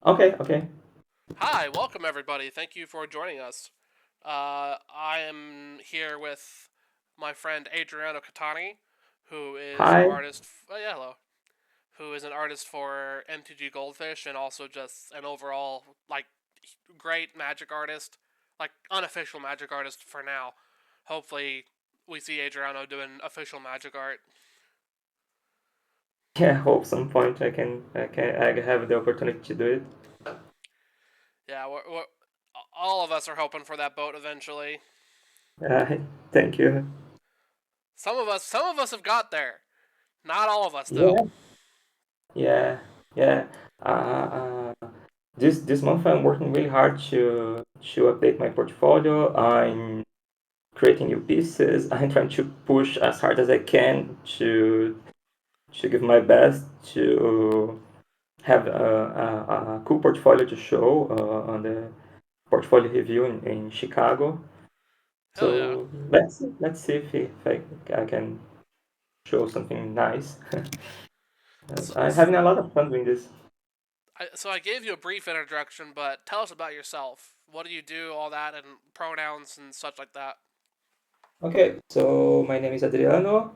Okay, okay. Hi, welcome everybody. Thank you for joining us. I am here with my friend Adriano Kitani, who is an Hi. artist. Yeah, hello. Who is an artist for MTG Goldfish and also just an overall great magic artist, like unofficial magic artist for now. Hopefully, we see Adriano doing official magic art. Yeah, hope some point I have the opportunity to do it. Yeah, all of us are hoping for that boat eventually. Uh, thank you. Some of us have got there. Not all of us though. Yeah, yeah, yeah. Uh, uh, this month I'm working really hard to update my portfolio. I'm creating new pieces. I'm trying to push as hard as I can to give my best to have a cool portfolio to show on the portfolio review in Chicago. Hell yeah. So let's see if I can show something nice. So, I'm having a lot of fun doing this. I gave you a brief introduction, but tell us about yourself. What do you do? All that and pronouns and such like that. Okay, so my name is Adriano.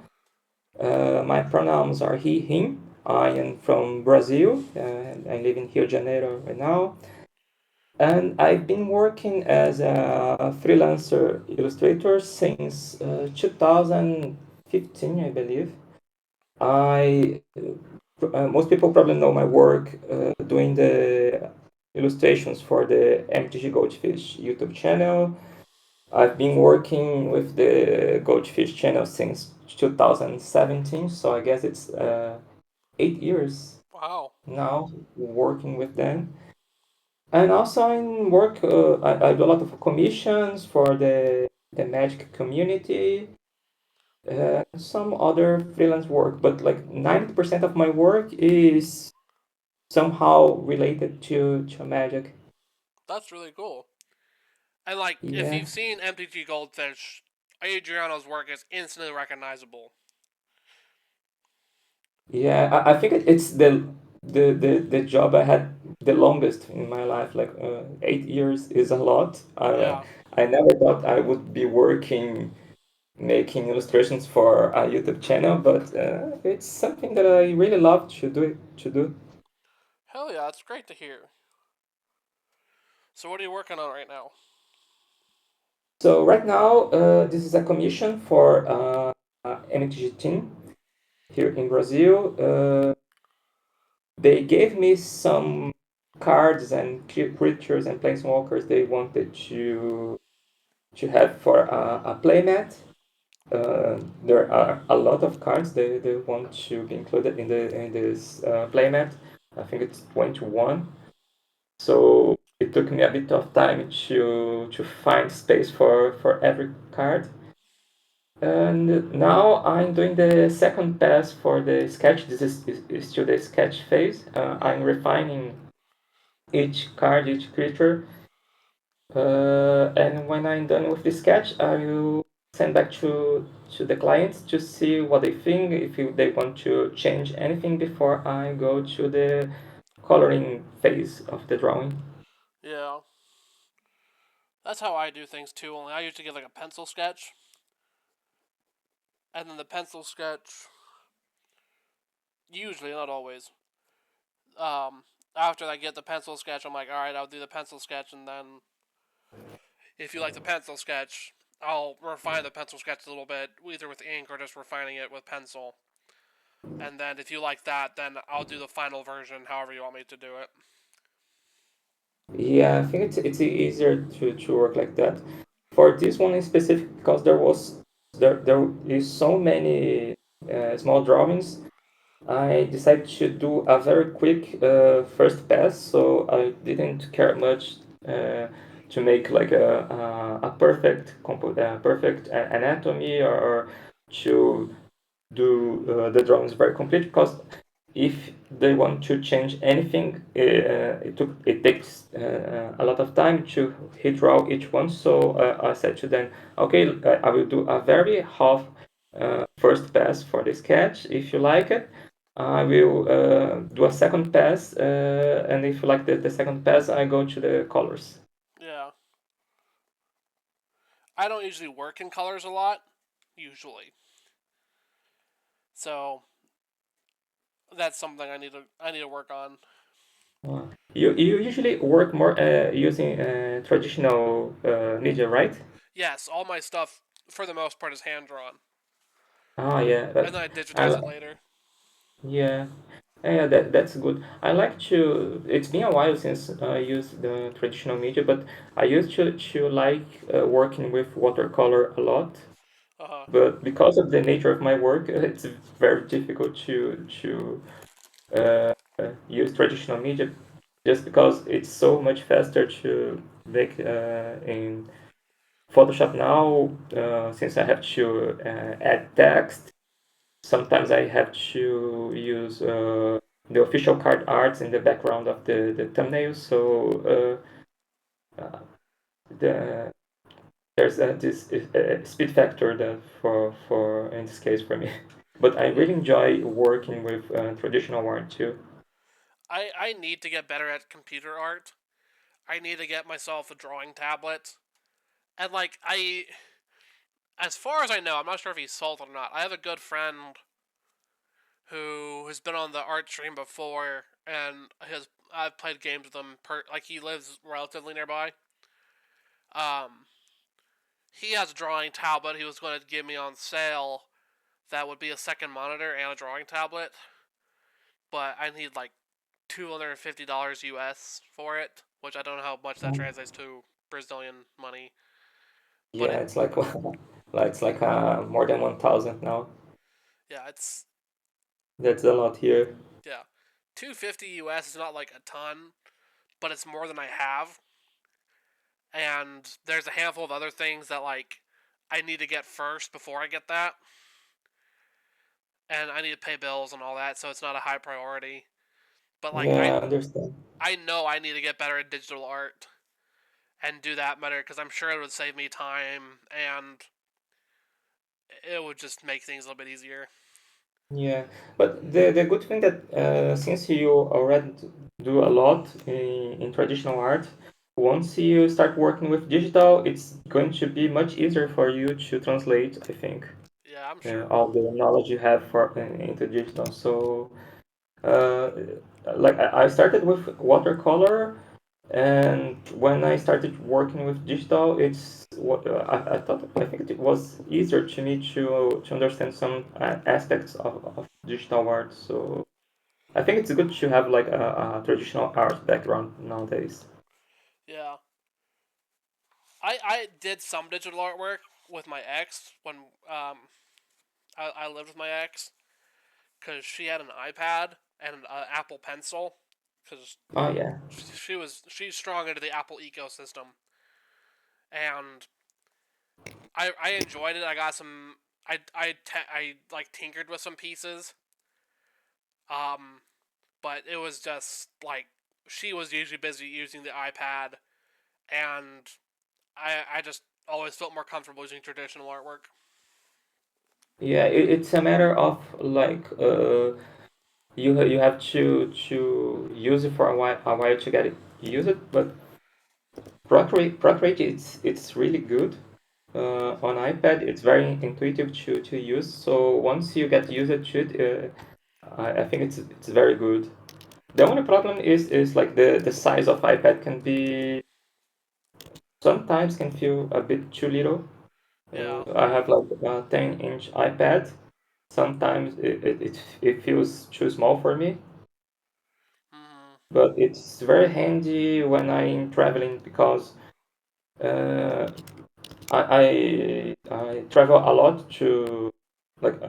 My pronouns are he, him. I am from Brazil. I live in Rio de Janeiro right now. And I've been working as a freelancer illustrator since 2015, I believe. I Most people probably know my work doing the illustrations for the MTG Goldfish YouTube channel. I've been working with the Goldfish channel since 2017, so I guess it's 8 years Wow. now working with them. And also in work, I do a lot of commissions for the Magic community, some other freelance work, but like 90% of my work is somehow related to Magic. That's really cool. And if Yeah, you've seen MTG Goldfish, Adriano's work is instantly recognizable. yeah. I think it's the job I had the longest in my life. Like 8 years is a lot. Yeah. I never thought I would be working making illustrations for a YouTube channel, but it's something that I really love to do. Hell yeah, that's great to hear. So what are you working on right now? So right now, this is a commission for MTG team here in Brazil. They gave me some cards and creatures and planeswalkers they wanted to have for a playmat. There are a lot of cards they want to be included in this playmat. I think it's 21. So it took me a bit of time to find space for every card. And now I'm doing the second pass for the sketch. This is still the sketch phase. I'm refining each card, each creature. And when I'm done with the sketch, I will send back to the clients to see what they think, if they want to change anything before I go to the coloring phase of the drawing. Yeah. That's how I do things too, only I usually get like a pencil sketch. And then the pencil sketch, usually, not always. Um, After I get the pencil sketch, I'm like, alright, I'll do the pencil sketch, and then if you like the pencil sketch, I'll refine the pencil sketch a little bit, either with ink or just refining it with pencil. And then if you like that, then I'll do the final version, however you want me to do it. Yeah, I think it's easier to work like that. For this one in specific, because there is so many small drawings, I decided to do a very quick first pass, so I didn't care much to make like a perfect perfect anatomy or to do the drawings very complete because if they want to change anything, it takes a lot of time to redraw each one. So I said to them, okay, I will do a very half first pass for the sketch. If you like it, I will do a second pass, and if you like the second pass, I go to the colors. Yeah. I don't usually work in colors a lot, usually. So that's something I need to work on. You usually work more using traditional media, right? Yes, all my stuff for the most part is hand drawn, Ah, yeah, and but then I I digitize it li- later. yeah, yeah, that's good. I like to. It's been a while since I used the traditional media, but I used to like working with watercolor a lot. Uh huh. But because of the nature of my work, it's very difficult to uh, use traditional media, just because it's so much faster to make in Photoshop now. Since I have to add text, sometimes I have to use the official card arts in the background of the thumbnail. So the there's this speed factor that for in this case for me. But I Yeah. really enjoy working with traditional art too. I need to get better at computer art. I need to get myself a drawing tablet. And like as far as I know, I'm not sure if he's sold it or not. I have a good friend who has been on the art stream before, and I've played games with him. Like he lives relatively nearby. Um, he has a drawing tablet he was going to give me on sale. That would be a second monitor and a drawing tablet, but I need like $250 US for it, which I don't know how much that translates to Brazilian money. But Yeah, it's like it's like more than 1,000 now. yeah, it's That's a lot here. yeah, 250 US is not like a ton, but it's more than I have. And there's a handful of other things that like I need to get first before I get that, and I need to pay bills and all that, so it's not a high priority. But like Yeah, I understand. I know I need to get better at digital art and do that better because I'm sure it would save me time and it would just make things a little bit easier. Yeah, but the good thing that since you already do a lot in traditional art, once you start working with digital, it's going to be much easier for you to translate, I think, Yeah, I'm sure. all the knowledge you have for into digital. So, uh, like I started with watercolor, and when I started working with digital, it's what I think it was easier to me to understand some aspects of digital art. So I think it's good to have like a traditional art background nowadays. Yeah, I did some digital artwork with my ex when I lived with my ex because she had an iPad and an Apple Pencil because Oh yeah, she's strong into the Apple ecosystem, and I enjoyed it. I got some. I like tinkered with some pieces. Um, but it was just like she was usually busy using the iPad, and I just always felt more comfortable using traditional artwork. yeah. It's a matter of like you have to use it for a while to get it use it, but Procreate it's really good. On iPad, it's very intuitive to use. So once you get used to it, I think it's very good. The only problem is like the size of iPad can be sometimes can feel a bit too little. Yeah. I have like a 10-inch iPad. Sometimes it feels too small for me, Mm-hmm. but it's very handy when I'm traveling because uh, I travel a lot to like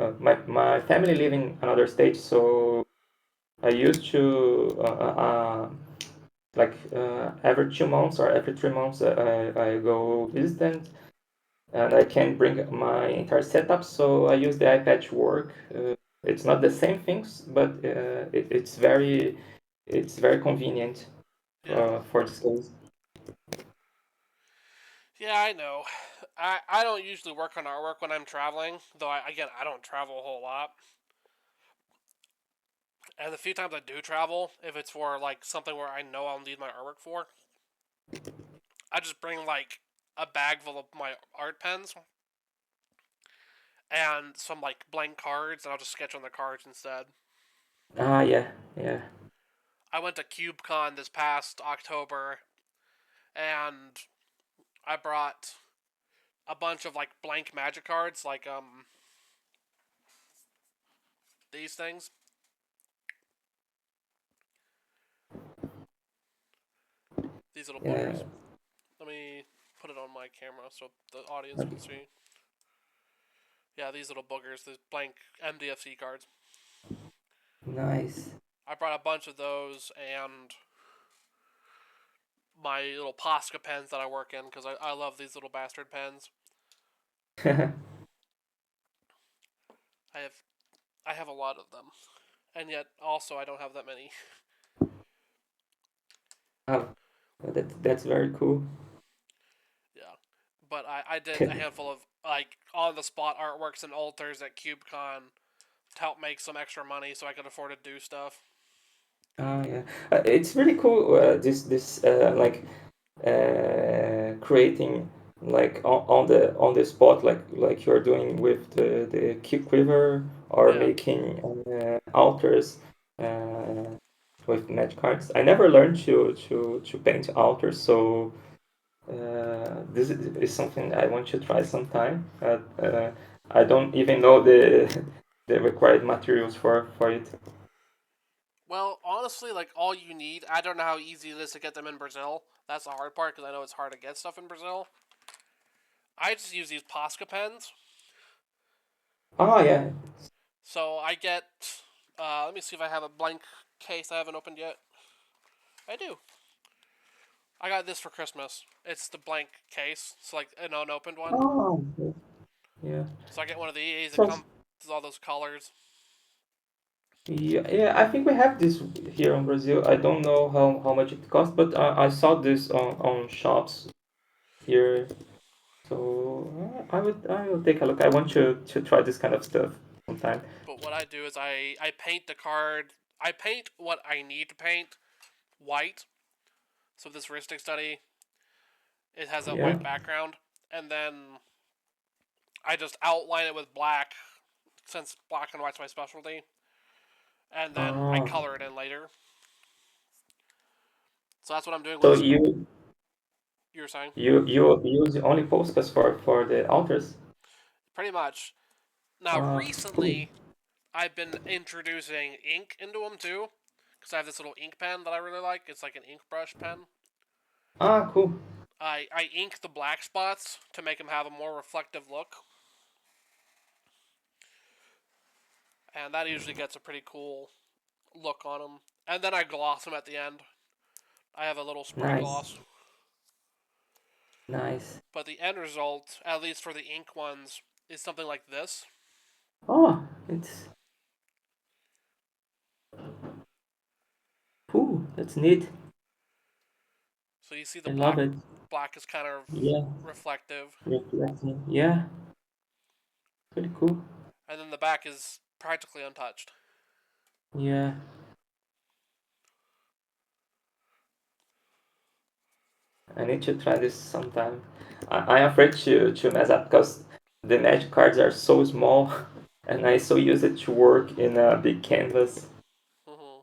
my family live in another state, so I used to every 2 months or every 3 months I go visit them, and I can bring my entire setup. So I use the iPad to work. It's not the same things, but it's very convenient Yeah. for this case. Yeah, I know. I don't usually work on artwork when I'm traveling, though. I don't travel a whole lot. And the few times I do travel, if it's for like something where I know I'll need my artwork for, I just bring like a bag full of my art pens and some like blank cards, and I'll just sketch on the cards instead. Ah, yeah, yeah. I went to CubeCon this past October, and I brought a bunch of like blank magic cards, like these things. These little Yeah, boogers. Let me put it on my camera so the audience can see. Yeah, these little boogers, these blank MDFC cards. nice. I brought a bunch of those and my little Posca pens that I work in because I love these little bastard pens. I have I have a lot of them, and yet also I don't have that many. Oh, that's very cool. Yeah, but I did a handful of like on the spot artworks and alters at CubeCon to help make some extra money so I could afford to do stuff. Oh yeah, it's really cool. This like creating like on the spot, like you're doing with the cube quiver, or Yeah. making altars with magic cards. I never learned to paint altars, so this is something I want to try sometime. I don't even know the the required materials for it. Well, honestly, like all you need, I don't know how easy it is to get them in Brazil. That's the hard part because I know it's hard to get stuff in Brazil. I just use these Posca pens. Oh yeah. So I get. Let me see if I have a blank case I haven't opened yet. I do. I got this for Christmas. It's the blank case. It's like an unopened one. Oh, okay. Yeah. So I get one of these. It So comes with all those colors. yeah, yeah, I think we have this here in Brazil. I don't know how much it costs, but I saw this on shops here. So I will take a look. I want to try this kind of stuff sometime. But what I do is I paint the card. I paint what I need to paint white. So this heuristic study, it has a Yeah. white background, and then I just outline it with black, since black and white's my specialty, and then I Oh, color it in later. So that's what I'm doing with so this. You were saying you use only Postgres for the altars? pretty much. Now Cool. recently, I've been introducing ink into them too, because I have this little ink pen that I really like. It's like an ink brush pen. Ah, cool. I ink the black spots to make them have a more reflective look, and that usually gets a pretty cool look on them. And then I gloss them at the end. I have a little spray Nice, gloss. nice. But the end result, at least for the ink ones, is something like this. Oh, it's cool. That's neat. So you see the I love it. black is kind of Yeah, reflective, reflecting. Yeah, pretty cool. and then the back is practically untouched. Yeah. I need to try this sometime. I'm afraid to mess up because the magic cards are so small, and I so use it to work in a big canvas. Mm-hmm.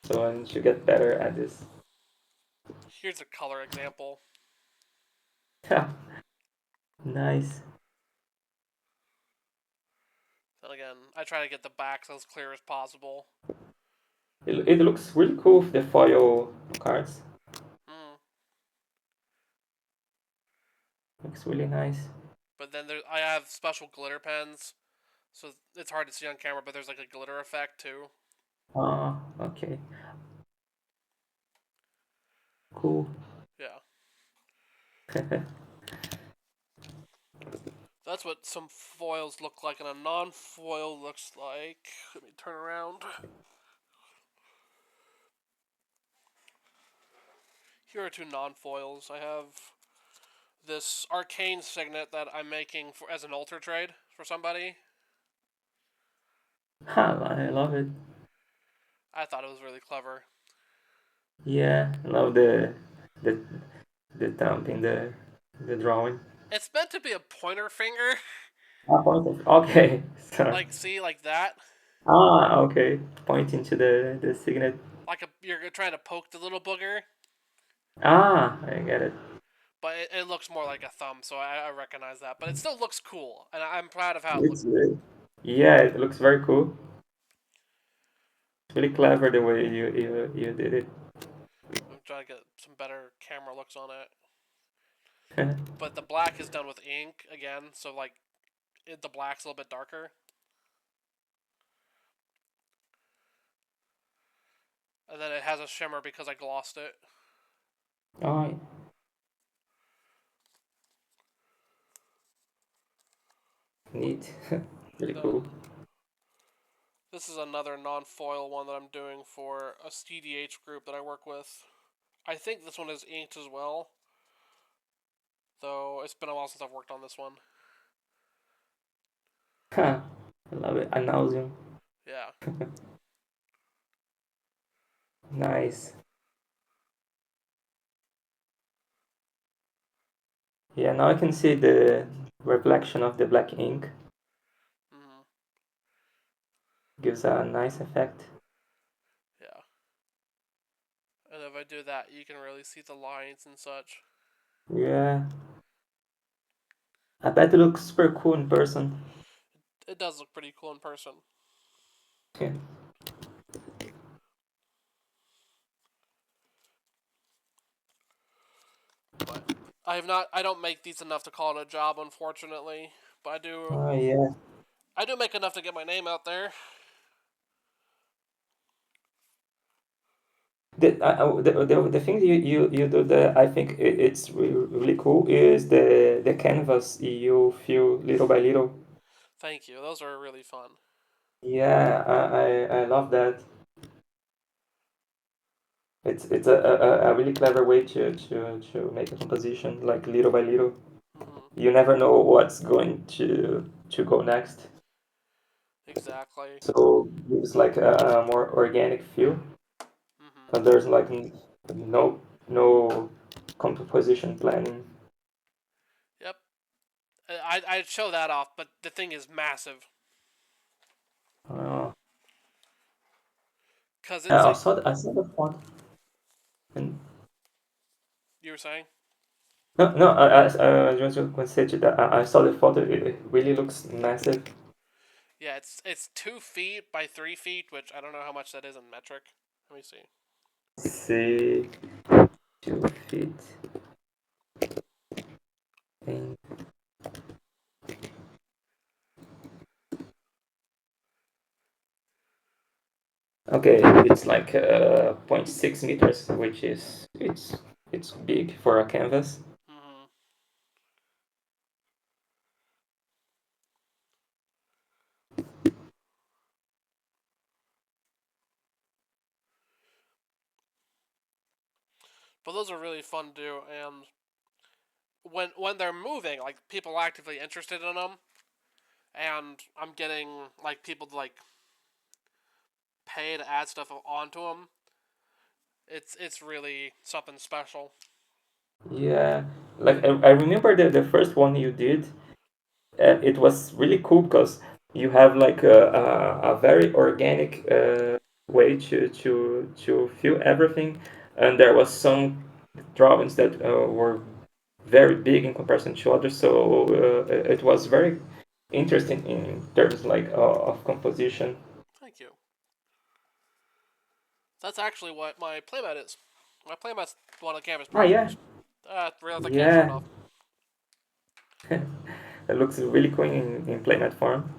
So I need to get better at this. Here's a color example. Nice. And again, I try to get the backs as clear as possible. It looks really cool with the foil cards. Mm. Looks really nice. But then I have special glitter pens, so it's hard to see on camera. But there's like a glitter effect too. Okay. Cool. Yeah, that's what some foils look like, and a non-foil looks like. Let me turn around. Here are two non-foils. I have this arcane signet that I'm making for as an altar trade for somebody. Ha, I love it. I thought it was really clever. Yeah, I love the the thumb in the drawing. It's meant to be a pointer finger, Ah, point. Okay, so like see, like that, okay, pointing to the signet. like you're trying to poke the little booger, I get it. but it looks more like a thumb, so I recognize that. But it still looks cool, and I'm proud of how it looks. It's yeah, it looks very cool. It's really clever the way you did it. I'm trying to get some better camera looks on it. But the black is done with ink again, so like the black's a little bit darker, and then it has a shimmer because I glossed it. Oh, neat. Really cool. Then this is another non-foil one that I'm doing for a CDH group that I work with. I think this one is inked as well, though it's been a while since I've worked on this one. I love it. Announcing. Yeah. Nice. Yeah, now I can see the reflection of the black ink. Mm-hmm. Gives a nice effect. Yeah. And if I do that, you can really see the lines and such. Yeah. I bet it looks super cool in person. It does look pretty cool in person. Yeah. But I have not. I don't make these enough to call it a job, unfortunately. But I do. Oh yeah. I do make enough to get my name out there. The thing you do that I think it's really cool is the canvas you fill little by little. Thank you. Those are really fun. Yeah, I love that. It's a really clever way to make a composition like little by little. Mm-hmm. You never know what's going to go next. Exactly. So it's like a more organic feel. Mm-hmm. But there's like no composition planning. Yep. I'd show that off, but the thing is massive. Uh, Cause it's like I saw the font and you were saying. no, I just want to say to that I saw the photo. It really looks massive. Yeah, it's 2 feet by 3 feet, which I don't know how much that is in metric. Let me see. See, 2 feet. And, okay, it's like zero point 0.6 meters, which is it's big for a canvas. Mm-hmm. But those are really fun to do, and when they're moving, like people are actively interested in them, and I'm getting like people to like pay to add stuff onto them. It's really something special. Yeah, like I remember the first one you did. It was really cool because you have like a very organic way to feel everything, and there was some drawings that were very big in comparison to others, so it was very interesting in terms like of composition. Thank you. That's actually what my playmat is. My playmat's one of the canvas Ah yeah, projects. Realize I can't show it yeah. off. It looks really cool in playmat form.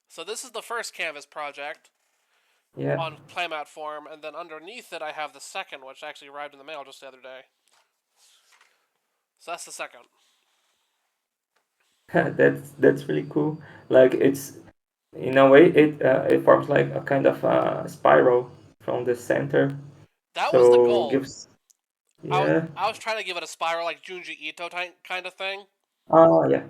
So this is the first canvas project Yeah. on playmat form, and then underneath it I have the second, which actually arrived in the mail just the other day. So that's the second. That's really cool. Like it's in a way it forms like a kind of a spiral from the center, That was the so goal. gives I was yeah. I was trying to give it a spiral like Junji Ito kind of thing. Oh yeah,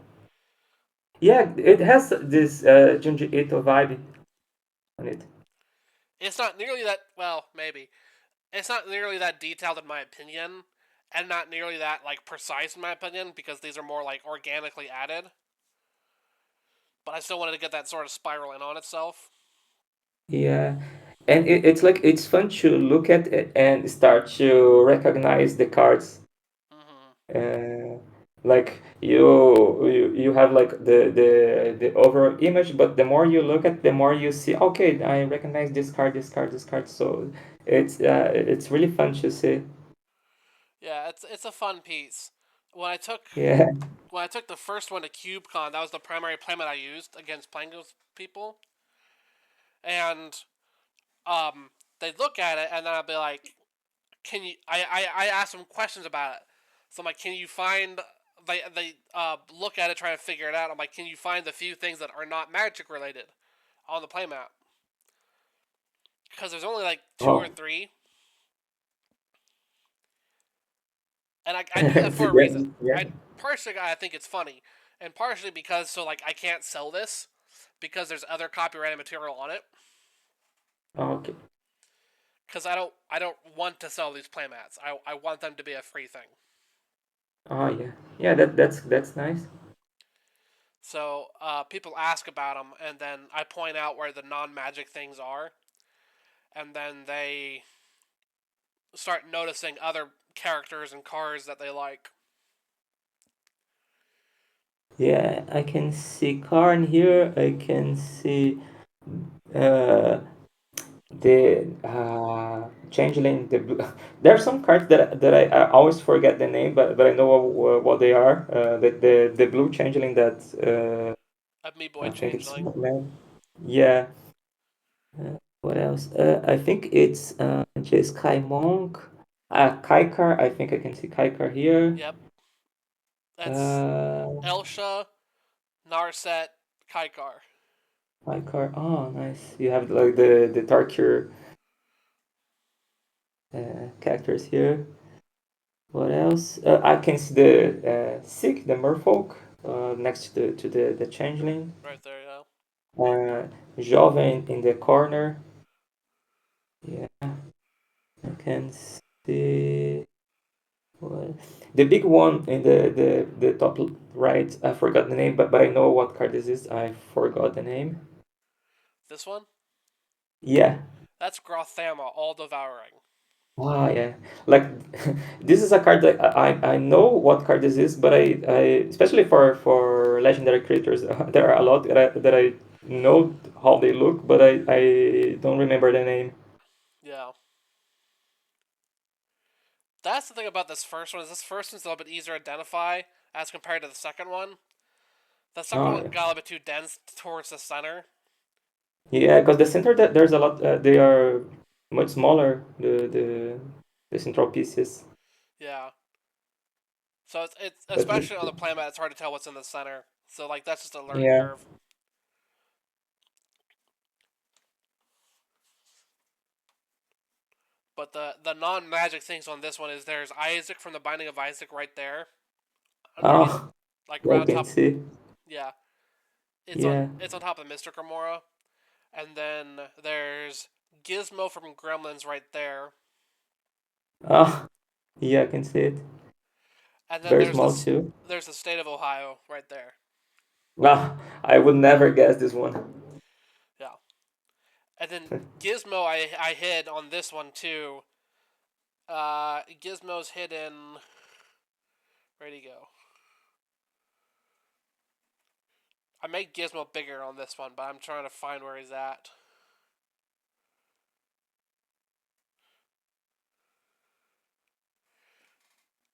yeah. It has this Junji Ito vibe. on it. It's not nearly that. Well, maybe it's not nearly that detailed in my opinion, and not nearly that like precise in my opinion because these are more like organically added. But I still wanted to get that sort of spiral in on itself. Yeah, and it's like it's fun to look at it and start to recognize the cards. Hmm. Uh, like you have like the overall image, but the more you look at, the more you see. Okay, I recognize this card, this card, this card. So it's really fun to see. Yeah, it's a fun piece. When I took Yeah. when I took the first one to CubeCon, that was the primary playmat I used against playing with people, and um, they'd look at it, and then I'd be like, "Can you?" I asked them questions about it. So I'm like, "Can you find?" They look at it, trying to figure it out. I'm like, "Can you find the few things that are not magic related on the playmat?" Because there's only like two or Oh. three, and I do that for a reason. Yeah, yeah. I partially I think it's funny, and partially because so like I can't sell this because there's other copyrighted material on it. Okay. Because I don't want to sell these playmats. I want them to be a free thing. Oh yeah. Yeah, that's nice. So people ask about them, and then I point out where the non-magic things are, and then they start noticing other characters and cars that they like. Yeah, I can see Karn here. I can see uh the changeling. There are some cards that I always forget the name, but I know what they are. The blue changeling that A me boy I think it's changeling. man. Yeah. What else? I think it's just Kai Monk. Kaikar. I think I can see Kaikar here. Yep, that's Uh, Elsha, Narset, Kaikar. Kaikar. Oh, nice. You have like the darker characters here. What else? I can see the Sick, the Merfolk, next to the Changeling. Right there, yeah. Uh, Jove in the corner. Yeah, I can see. What? The big one in the top right. I forgot the name, but I know what card this is. I forgot the name. This one, Yeah. that's Grothama, all devouring. Ah, yeah. Like this is a card that I know what card this is, but I especially for legendary creatures, there are a lot that I know how they look, but I don't remember the name. Yeah. That's the thing about this first one is this first one's a little bit easier to identify as compared to the second one. The second Oh one yeah, got a bit too dense towards the center. yeah. Because the center that there's a lot. They are much smaller. The central pieces. Yeah. So it's But especially on the playmat, it's hard to tell what's in the center. So like that's just a learning yeah. curve. But the non magic things on this one is there's Isaac from the Binding of Isaac right there, underneath, Oh, like yeah, right I on can top. see. Yeah, Yeah. it's on top of Mr. Gamora, and then there's Gizmo from Gremlins right there, Oh, yeah, I can see it. and then Very small too. there's the state of Ohio right there. Ah, I would never guess this one. Yeah, and then Gizmo I hid on this one too. Gizmo's hidden. Where'd he go? I made Gizmo bigger on this one, but I'm trying to find where he's at.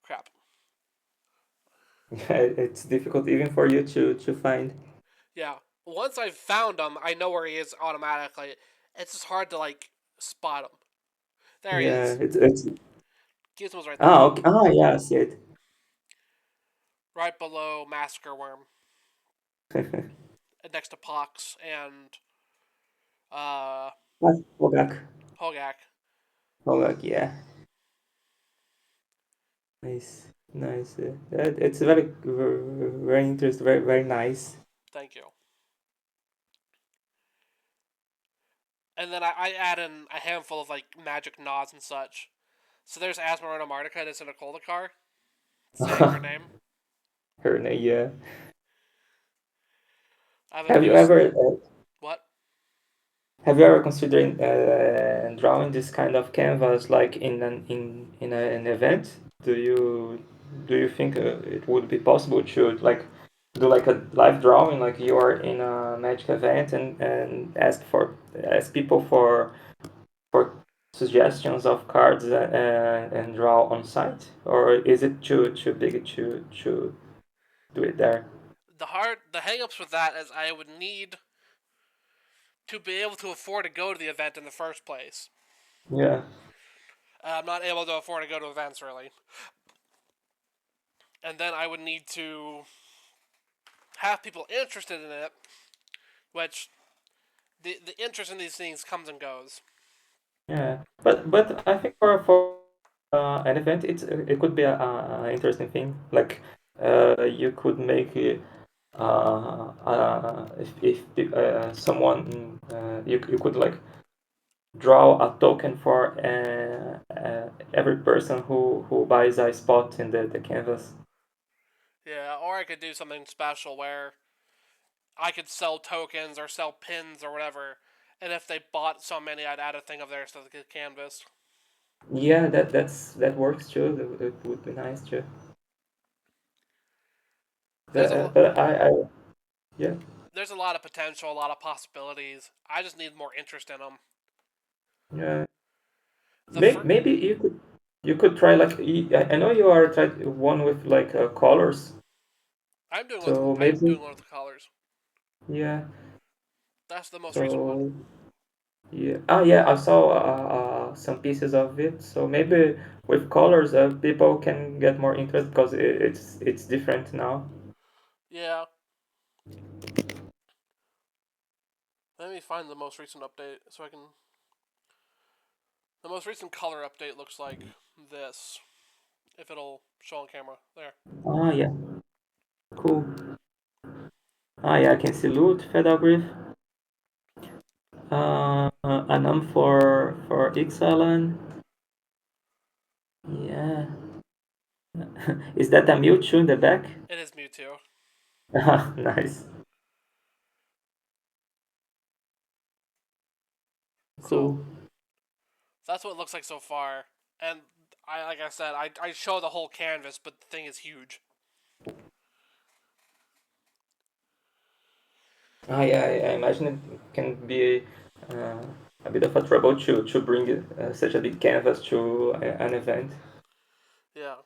Crap. It's difficult even for you to find. Yeah. Once I've found him, I know where he is automatically. It's just hard to like spot him. There he Yeah, is. it's Gizmo's right there, okay. Yeah, I see it. right below Massacre Worm, next to Pox and uh, Hogak. Hogak. Hogak, yeah. Nice, nice. It's very interesting, very nice. Thank you. and then I add in a handful of like magic nods and such. So there's Asmarona Martica that's in a Kolakar, saying her name. Her name, yeah. I have a Have you goose. ever What? have you ever considered drawing this kind of canvas like an event? Do you think it would be possible to like do like a live drawing, like you are in a magic event and ask people for suggestions of cards and draw on site, or is it too big to do it there? The hangups with that is I would need to be able to afford to go to the event in the first place. Yeah, I'm not able to afford to go to events really, and then I would need to have people interested in it, which the interest in these things comes and goes. yeah. But I think for an event, it could be a interesting thing. Like you could make it. If someone you could like draw a token for every person who buys a spot in the canvas. Yeah, or I could do something special where I could sell tokens or sell pins or whatever, and if they bought so many, I'd add a thing of theirs to the canvas. Yeah, that works too. That would be nice too. There's a But yeah, there's a lot of potential, a lot of possibilities. I just need more interest in them. yeah. The fir- Maybe you could try like I know you are tried one with like colors. So I'm maybe doing one with the colors. yeah. That's the most recent one. So yeah. Ah, yeah. I saw some pieces of it. So maybe with colors, people can get more interest because it's different now. Yeah. Let me find the most recent update so I can. The most recent color update looks like this. If it'll show on camera. There. Ah, yeah. Cool. Ah, yeah. I can see loot, Fedogriff. Anam for Ixalan. Yeah. Is that a Mewtwo in the back? It is Mewtwo. Ah, nice. So Cool. that's what it looks like so far. And like I said, I show the whole canvas, but the thing is huge. Ah, yeah. I imagine it can be uh, a bit of a trouble to bring such a big canvas to an event. Yeah.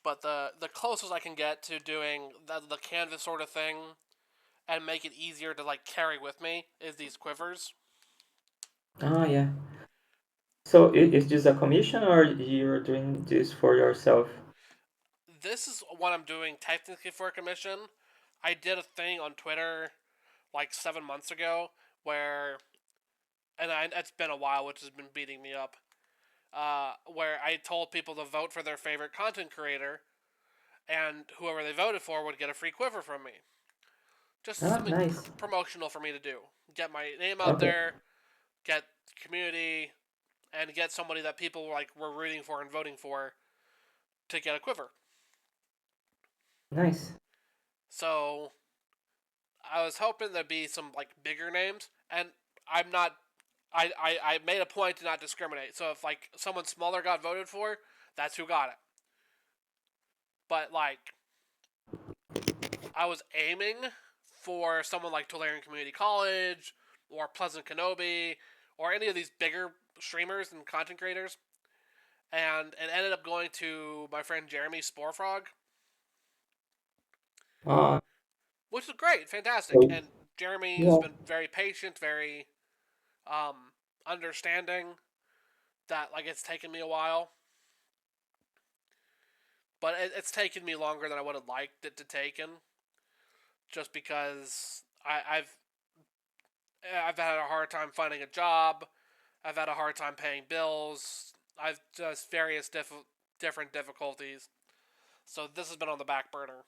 But the closest I can get to doing the canvas sort of thing and make it easier to like carry with me is these quivers. Ah, yeah. So is this a commission or you're doing this for yourself? This is what I'm doing technically for a commission. I did a thing on Twitter like 7 months ago where, it's been a while, which has been beating me up. Where I told people to vote for their favorite content creator, and whoever they voted for would get a free quiver from me. Just Ah, something nice. promotional for me to do. Get my name out Okay, there, get community, and get somebody that people like were rooting for and voting for to get a quiver. nice. So I was hoping there'd be some like bigger names, and I'm not. I made a point to not discriminate. So if like someone smaller got voted for, that's who got it. But like I was aiming for someone like Tulare Community College or Pleasant Kenobi or any of these bigger streamers and content creators, and it ended up going to my friend Jeremy Sporefrog, Uh, which is great, fantastic. so, And Jeremy has yeah. been very patient, very um, understanding that like it's taken me a while, but it's taken me longer than I would have liked it to taken, just because I've had a hard time finding a job. I've had a hard time paying bills. I've just various different difficulties. So this has been on the back burner.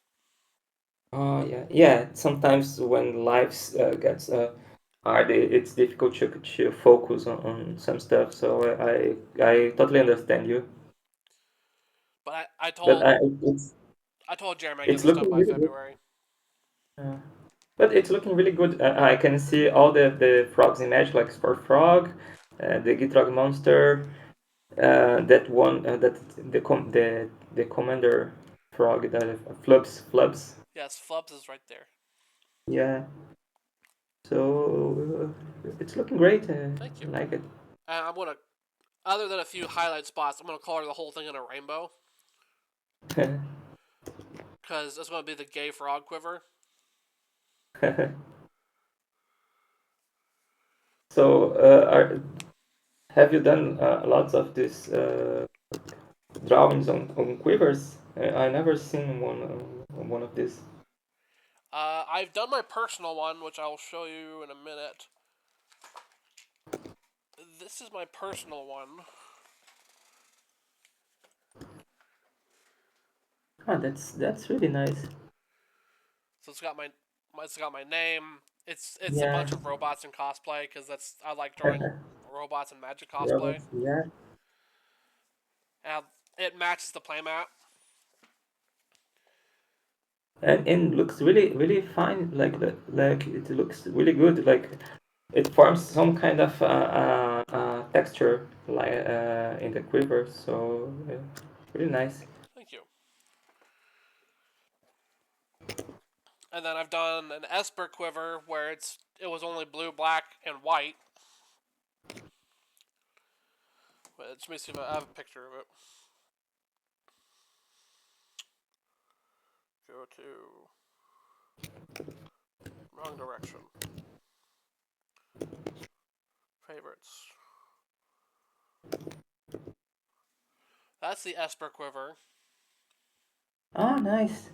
Oh yeah, yeah. Sometimes when life gets hard, it's difficult to focus on some stuff. So I totally understand you. But I But told I told Jeremy I'd get it's this done looking by really good. February. Uh, but it's looking really good. I can see all the frogs in Magic, like Sport Frog, the Gitrog monster, that one that the commander frog, that Flubs. Yes, Flubs is right there. Yeah. So it's looking great. Thank you. I like it. And I'm gonna, other than a few highlight spots, I'm gonna color the whole thing in a rainbow because it's gonna be the gay frog quiver. So have you done lots of these drawings on quivers? I never seen one of these. I've done my personal one, which I'll show you in a minute. This is my personal one. Ah, that's really nice. So it's got my name. It's a Yeah. bunch of robots in cosplay because that's I like drawing robots in Magic cosplay, Robots, yeah. and it matches the playmat. And looks really fine. Like it looks really good. Like it forms some kind of texture like in the quiver. So really nice. Thank you. And then I've done an Esper quiver where it was only blue, black, and white. Let me see if I have a picture of it. Go to wrong direction. Favorites. That's the Esper quiver. Ah, nice.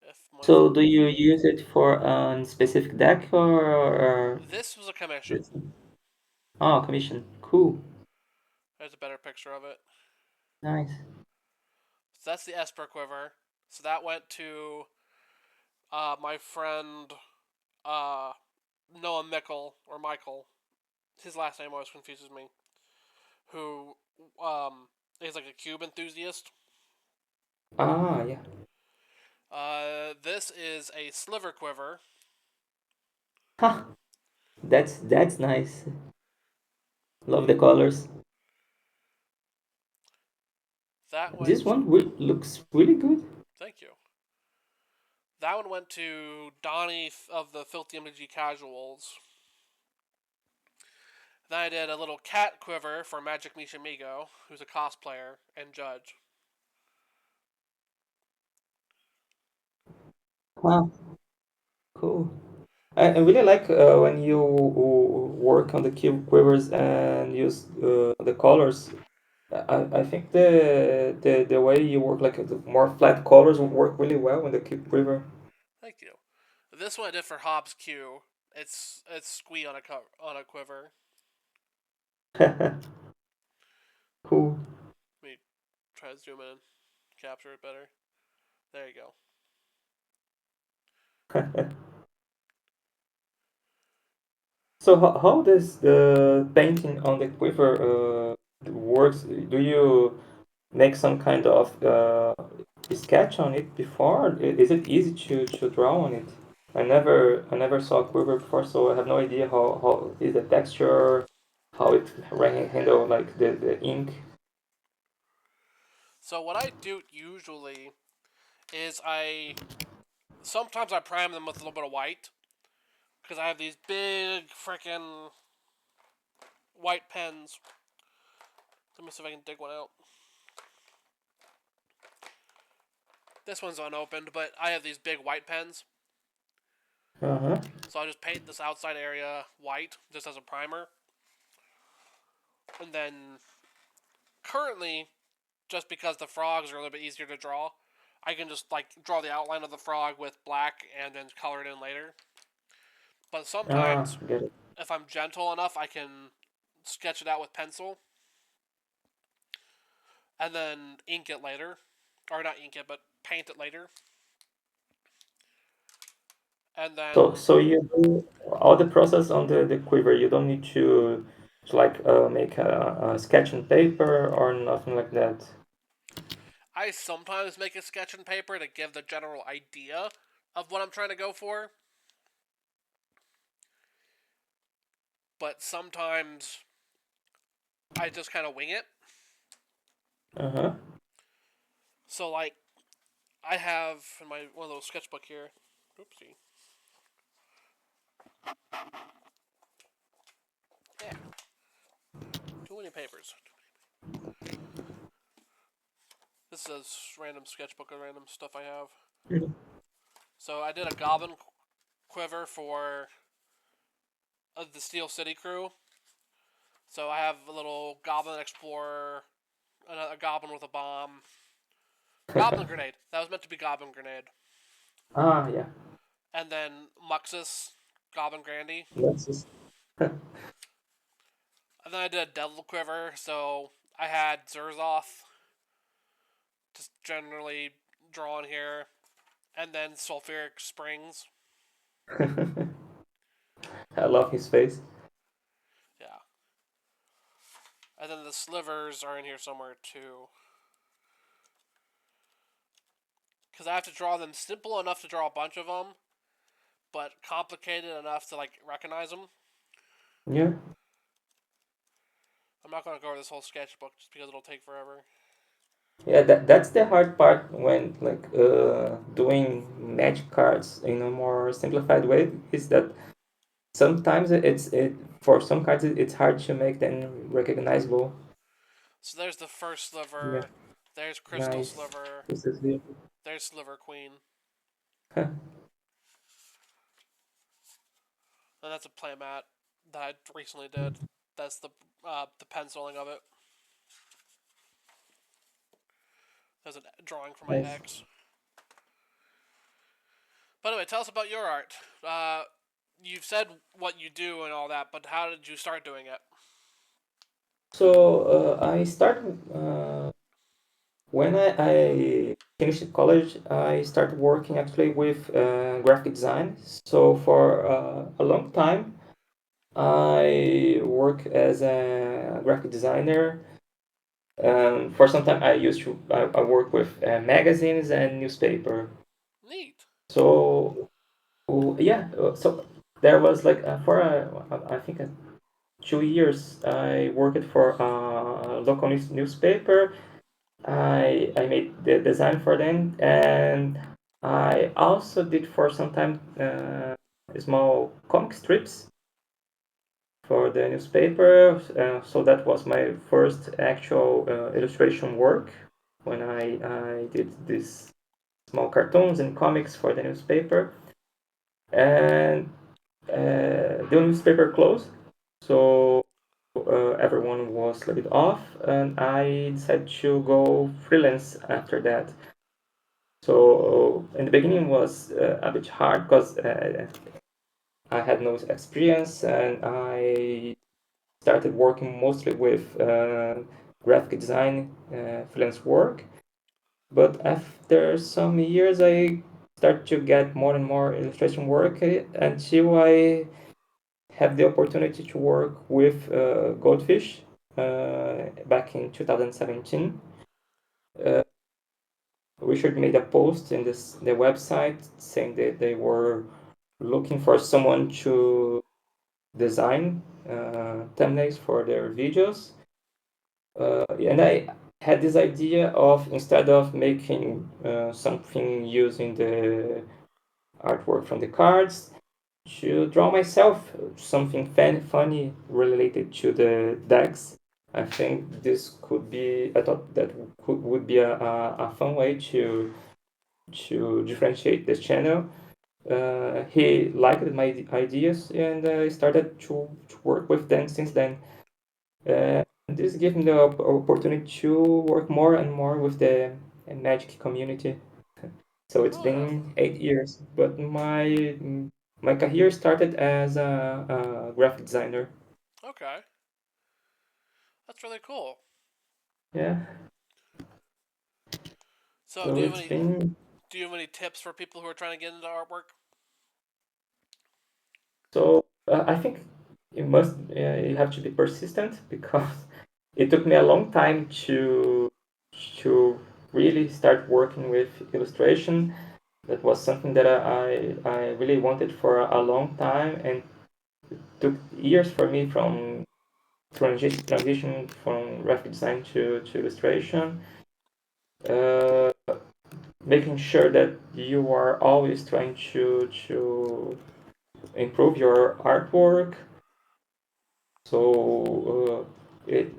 If my So do you use it for a specific deck or This was a commission. it's oh commission? Cool. There's a better picture of it. Nice. So that's the Esper quiver. So that went to my friend uh, Noah Michael. His last name always confuses me. Who is like a cube enthusiast. Ah, yeah. This is a sliver quiver. Ha, that's nice. Love the colors. That This went. one looks really good. Thank you. That one went to Donnie of the Filthy MTG Casuals. Then I did a little cat quiver for Magic Mishamigo, who's a cosplayer and judge. Ah, cool. I really like when you work on the cube quivers and use the colors. I think the way you work, like the more flat colors, will work really well in the cube quiver. Thank you. This one I did for Hobbs Q. It's squee on a quiver. Cool. Let me try to zoom in, capture it better. There you go. So how does the painting on the quiver works? Do you make some kind of sketch on it before? Is it easy to draw on it? I never saw a quiver before, so I have no idea how is the texture, how it handle like the ink. So what I do usually is sometimes I prime them with a little bit of white because I have these big freaking white pens. Let me see if I can dig one out. This one's unopened, but I have these big white pens. Uh-huh. So I'll just paint this outside area white just as a primer. And then currently, just because the frogs are a little bit easier to draw, I can just like draw the outline of the frog with black and then color it in later. But Ah, sometimes, get it. if I'm gentle enough, I can sketch it out with pencil, and then ink it later, or not ink it, but paint it later, and So then so you do all the process on the quiver. You don't need to like make a sketch on paper or nothing like that. I sometimes make a sketch on paper to give the general idea of what I'm trying to go for, but sometimes I just kind of wing it. Uh-huh. So like I have in my one of those sketchbook here. Oopsie. Yeah, too many papers. This is random sketchbook of random stuff I have. Mhm. So I did a goblin quiver for the Steel City crew. So I have a little goblin explorer, a goblin with a bomb, goblin grenade. That was meant to be goblin grenade, Ah, yeah. and then Muxus, goblin grandy, That's just and then I did a devil quiver. So I had Zerzoth, just generally drawn here, and then sulfuric springs. I love his face. Yeah, and then the slivers are in here somewhere too. Because I have to draw them simple enough to draw a bunch of them, but complicated enough to like recognize them. Yeah. I'm not gonna go over this whole sketchbook just because it'll take forever. Yeah, that's the hard part when like doing magic cards in a more simplified way is that sometimes it for some cards it's hard to make them recognizable. So there's the first Yeah, sliver, there's crystal nice. sliver, This is it. there's sliver queen, and that's a playmat that I recently did. That's the penciling of it. There's a drawing for my Nice. ex. But anyway, tell us about your art. You've said what you do and all that, but how did you start doing it? So I started when I finished college. I started working actually with graphic design. So for a long time, I work as a graphic designer. For some time, I work with magazines and newspaper. Neat. So yeah, so there was like for I think 2 years I worked for a local newspaper. I made the design for them, and I also did for some time small comic strips for the newspaper. So that was my first actual illustration work when I did these small cartoons and comics for the newspaper. And the newspaper closed, so everyone was laid off, and I decided to go freelance after that. So in the beginning was a bit hard because I had no experience, and I started working mostly with graphic design freelance work. But after some years, I started to get more and more illustration work until I have the opportunity to work with Goldfish back in 2017. Uh, Richard made a post in the website saying that they were looking for someone to design thumbnails for their videos. And I had this idea of instead of making something using the artwork from the cards, to draw myself something funny related to the decks. I think this could be. I thought that would be a fun way to differentiate this channel. He liked my ideas, and I started to work with them since then. This gave me the opportunity to work more and more with the Magic community. So it's Oh yeah. been 8 years, but my career started as a graphic designer. Okay. That's really cool. Yeah. So So it's been do you have any tips for people who are trying to get into artwork? so. I think you have to be persistent because it took me a long time to really start working with illustration. That was something that I really wanted for a long time, and took years for me from transition from graphic design to illustration. Uh, Making sure that you are always trying to improve your artwork. So it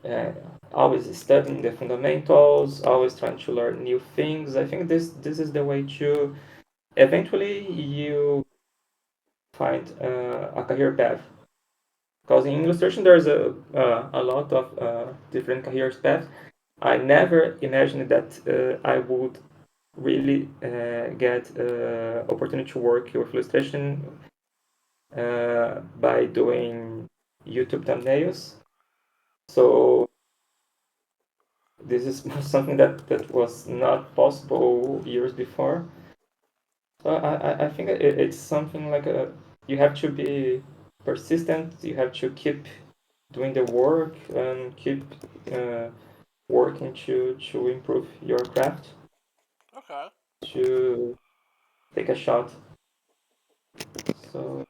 uh, always studying the fundamentals, always trying to learn new things. I think this is the way to eventually you find a career path. Because in illustration there's a lot of different career paths. I never imagined that I would really get opportunity to work with illustration by doing YouTube thumbnails. So this is something that was not possible years before. So I think it's something like you have to be persistent. You have to keep doing the work and keep uh, working to improve your craft, Okay. to take a shot. So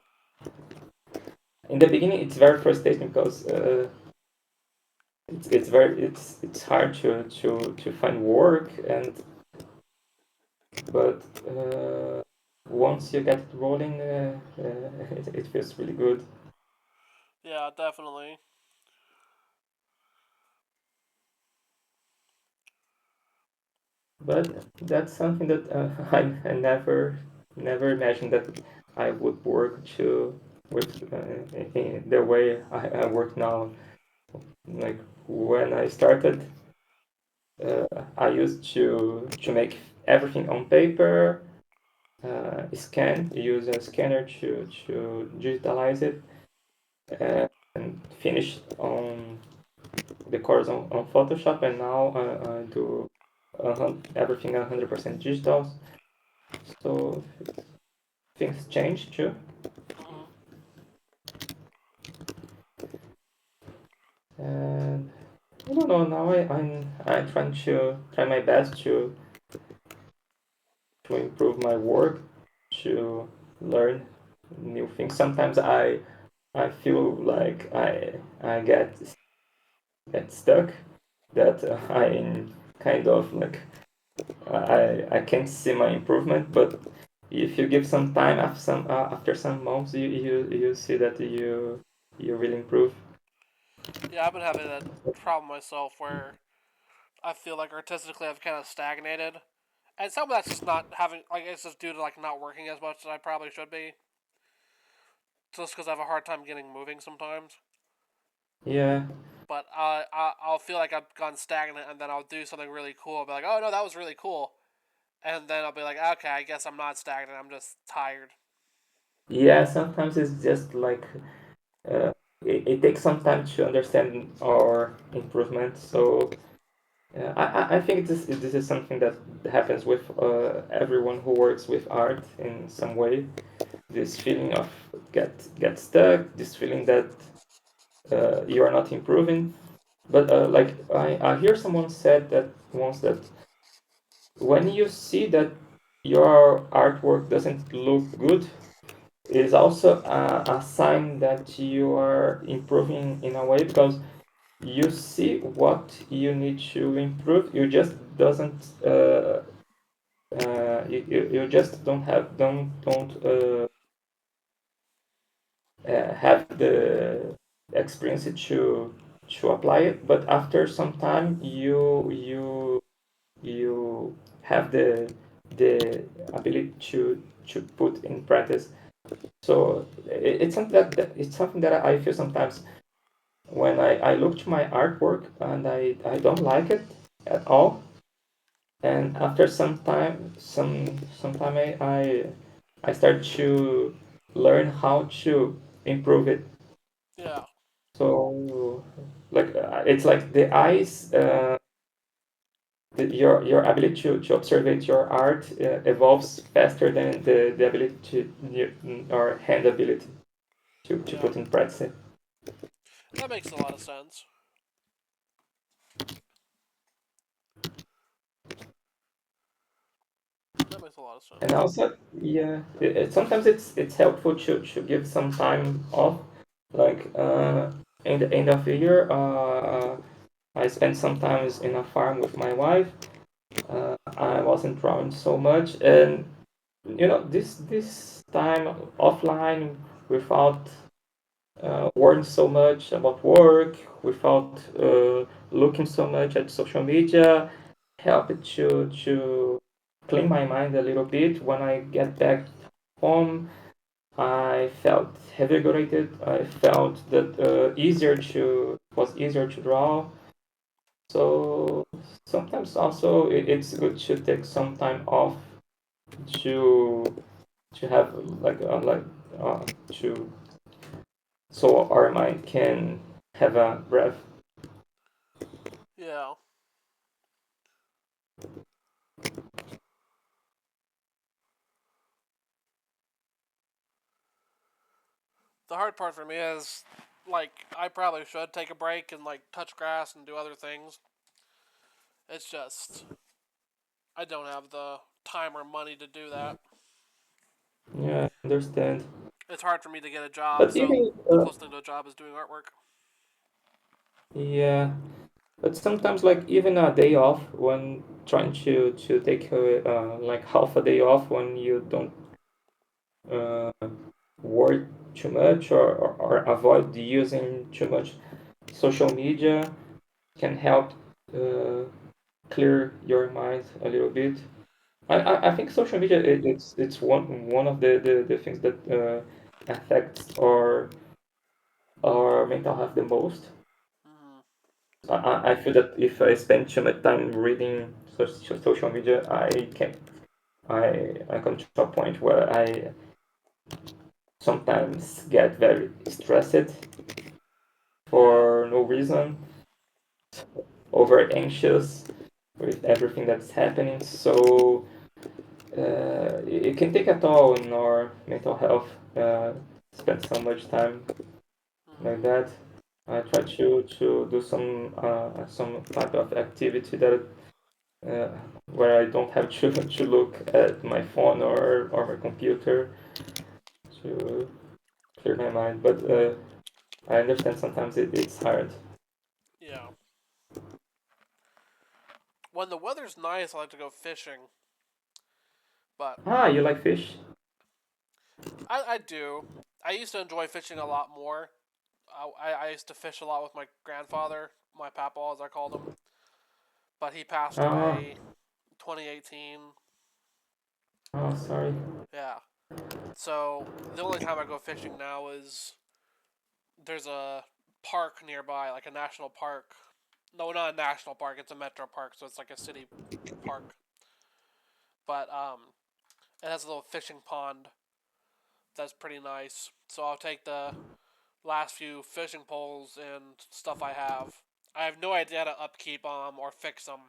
in the beginning, it's very frustrating because it's hard to find work, and but once you get it rolling, it feels really good. Yeah, definitely. But that's something that I never imagined that I would work to with in the way I work now. Like when I started, I used to make everything on paper, scan, use a scanner to digitalize it, and finish on the course on Photoshop. And now I do everything 100% digital. So things change too. Hmm. And I don't know. Now I'm trying to try my best to improve my work, to learn new things. Sometimes I feel like I get stuck. That I'm kind of like I can't see my improvement. But if you give some time, after some months, you see that you really improve. Yeah, I've been having that problem myself where I feel like artistically I've kind of stagnated, and some of that's just not having like it's just due to like not working as much as I probably should be, just because I have a hard time getting moving sometimes. Yeah. But I'll feel like I've gone stagnant, and then I'll do something really cool. I'll be like, oh no, that was really cool, and then I'll be like, okay, I guess I'm not stagnant. I'm just tired. Yeah, sometimes it's just like uh, it takes some time to understand our improvement. So I think this is something that happens with everyone who works with art in some way. This feeling of get stuck, this feeling that you are not improving. But like I hear someone said that once that when you see that your artwork doesn't look good, is also a sign that you are improving in a way because you see what you need to improve. You just doesn't you just don't have the experience to apply it. But after some time, you have the ability to put in practice. So it's something it's something that I feel sometimes when I look to my artwork and I don't like it at all. And after some time I start to learn how to improve it. Yeah. So like it's like the eyes, your ability to observe your art evolves faster than the ability or hand ability to Yeah, put in practice. that makes a lot of sense. That makes a lot of And sense. also, yeah, sometimes it's helpful to give some time off, like in the end of the year. I spent some time in a farm with my wife. I wasn't drawing so much, and this time offline without worrying so much about work, without looking so much at social media, helped to clean my mind a little bit. When I get back home, I felt invigorated. I felt that was easier to draw. So sometimes also it's good to take some time off to to have like to so our mind can have a breath. Yeah. The hard part for me is, like, I probably should take a break and, like, touch grass and do other things. It's just, I don't have the time or money to do that. Yeah, I understand. It's hard for me to get a job, But so even the closest thing to a job is doing artwork. yeah, but sometimes like even a day off when trying to take like half a day off when you don't uh, work too much or avoid using too much social media can help uh, clear your mind a little bit. Yeah. I think social media it's one of the things that affects our mental health the most. Mm-hmm. I feel that if I spend too much time reading social media, I come to a point where I sometimes get very stressed Yeah. for no reason, over anxious with everything that's happening. So it can take a toll on our mental health. Spend so much time like Mm-hmm. that. I try to do some type of activity that uh, where I don't have to look at my phone or my computer to clear my mind. But I understand sometimes it's hard. Yeah. When the weather's nice, I like to go fishing, but Ah, you like fish? I do. I used to enjoy fishing a lot more. I used to fish a lot with my grandfather, my papa, as I called him, but he passed Ah, away 2018. oh, sorry. Yeah. So the only time I go fishing now is there's a park nearby, like a national park. No, not a national park. It's a metro park, so it's like a city park. But it has a little fishing pond that's pretty nice. So I'll take the last few fishing poles and stuff I have. I have no idea how to upkeep them or fix them,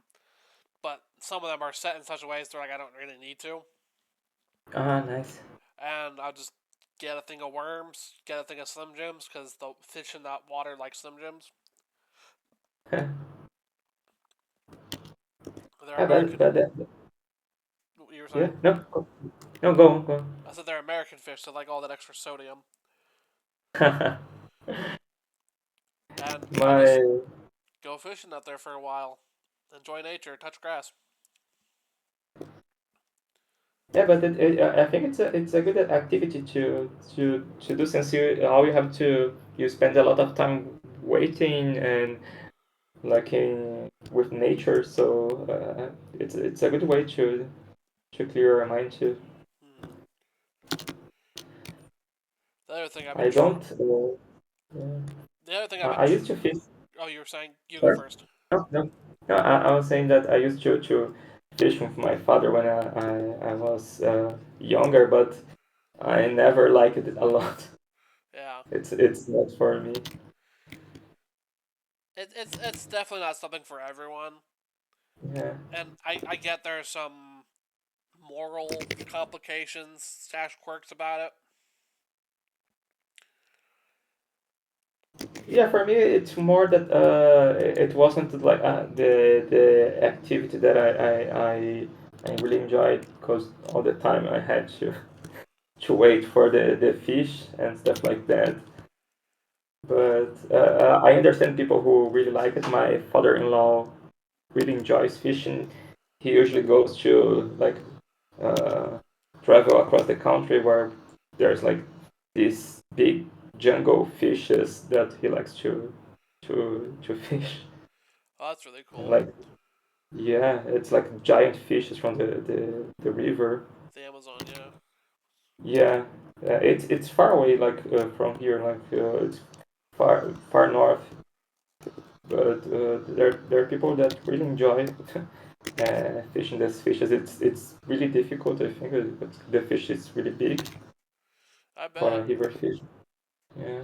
but some of them are set in such a way so like I don't really need to. Ah, nice. And I'll just get a thing of worms, get a thing of Slim Jims because the fish in that water like Slim Jims. yeah, They're but American. You were yeah, saying? no, go on, go I said they're American fish, so like all that extra sodium. on. And I just My go fishing out there for a while, enjoy nature, touch grass. Yeah, but I think it's a good activity to do since you all you have to you spend a lot of time waiting and like in with nature, so it's a good way to clear your mind too. Hmm. The other thing I've been I trying. don't. Yeah. The other thing I've been. I used to fish. Oh, you were saying you go Sorry? first. No, no, no. I was saying that I used to fish with my father when I was younger, but I never liked it a lot. Yeah. It's not for me. It's definitely not something for everyone, Yeah. and I get there are some moral complications slash quirks about it. Yeah, for me, it's more that it wasn't like the activity that I really enjoyed because all the time I had to wait for the fish and stuff like that. Yeah, But I understand people who really like it. My father-in-law really enjoys fishing. He usually goes to like uh, travel across the country where there's like these big jungle fishes that he likes to fish. oh, that's really And cool. like yeah, it's like giant fishes from the river. The Amazon, yeah. Yeah, it's far away like from here, like it's far north. But there are people that really enjoy fishing these fishes. It's really difficult, I think, but the fish is really big I for bet. a river fish. Yeah.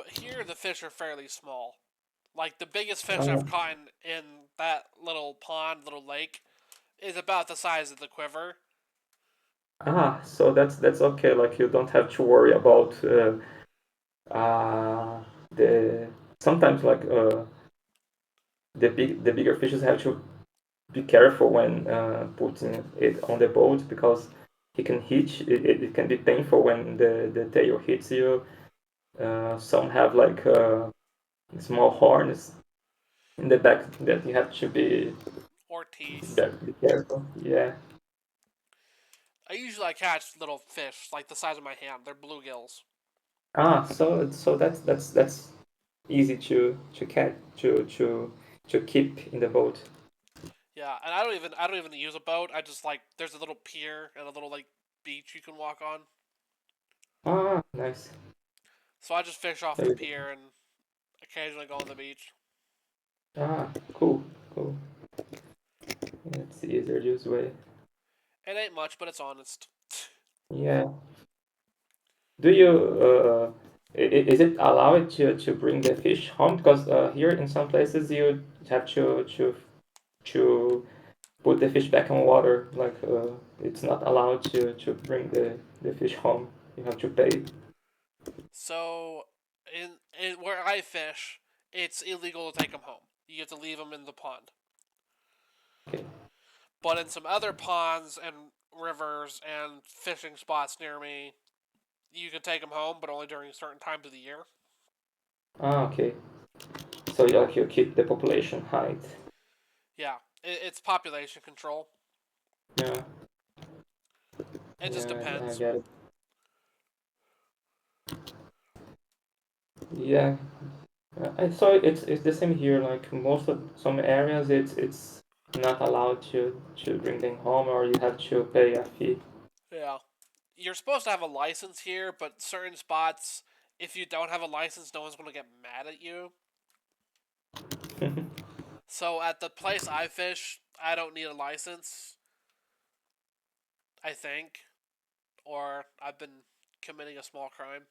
Here the fish are fairly small. Like the biggest fish Uh, I've caught in that little pond, little lake, is about the size of the quiver. so that's okay. Like you don't have to worry about uh, the sometimes like the bigger fishes have to be careful when putting it on the boat because it can it can be painful when the tail hits you. Some have like small horns in the back that you have to Or teeth. be careful. Yeah. I usually catch little fish like the size of my hand. They're bluegills. So that's easy to catch to keep in the boat. Yeah, and I don't even use a boat. I just like there's a little pier and a little like beach you can walk on. Nice. So I just fish off the Very- pier and occasionally go on the beach. cool, cool. It's the easier use way. It ain't much, but it's honest. Yeah. Do you is it allowed to bring the fish home? Because here in some places you have to put the fish back in water. Like it's not allowed to bring the fish home. You have to pay. So in where I fish, it's illegal to take them home. You have to leave them in the pond. Okay. But in some other ponds and rivers and fishing spots near me, you can take them home, but only during certain times of the year. Okay. So like you keep the population height. Yeah, it's population control. Yeah. It just Yeah, I depends. get it. Yeah, I saw it's the same here. Like most of some areas, it's not allowed to bring them home, or you have to pay a fee. Yeah. You're supposed to have a license here, but certain spots, if you don't have a license, no one's going to get mad at you. So at the place I fish, I don't need a license, I think. Or I've been committing a small crime.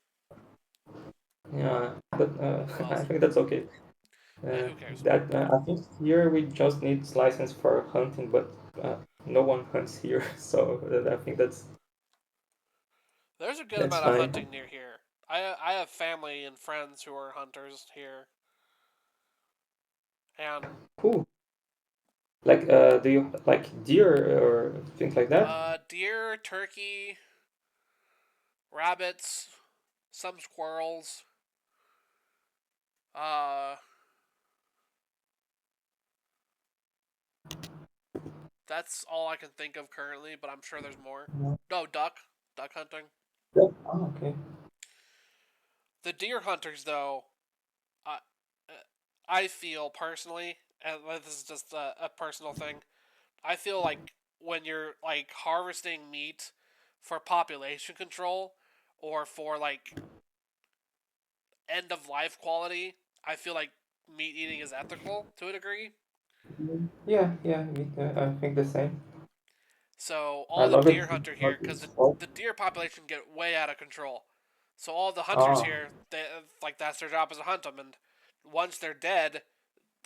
Yeah, but Well, I think that's okay. who cares? That I think here we just need license for hunting, but uh, no one hunts here, so I think There's a good that's amount of fine. hunting near here. I have family and friends who are hunters here, and Cool. Like, do you like deer or things like that? deer, turkey, rabbits, some squirrels. Uh, that's all I can think of currently, but I'm sure there's more. No. No, duck hunting. Yeah. Okay. The deer hunters, though, I I feel personally, and this is just a personal thing. I feel like when you're like harvesting meat for population control or for like end of life quality, I feel like meat eating is ethical to a degree. Yeah, yeah, I think the same. So I all the love it deer hunter here, because because it's all. the deer population get way out of control. So all the hunters Ah, here, they like that's their job is to hunt them, and once they're dead,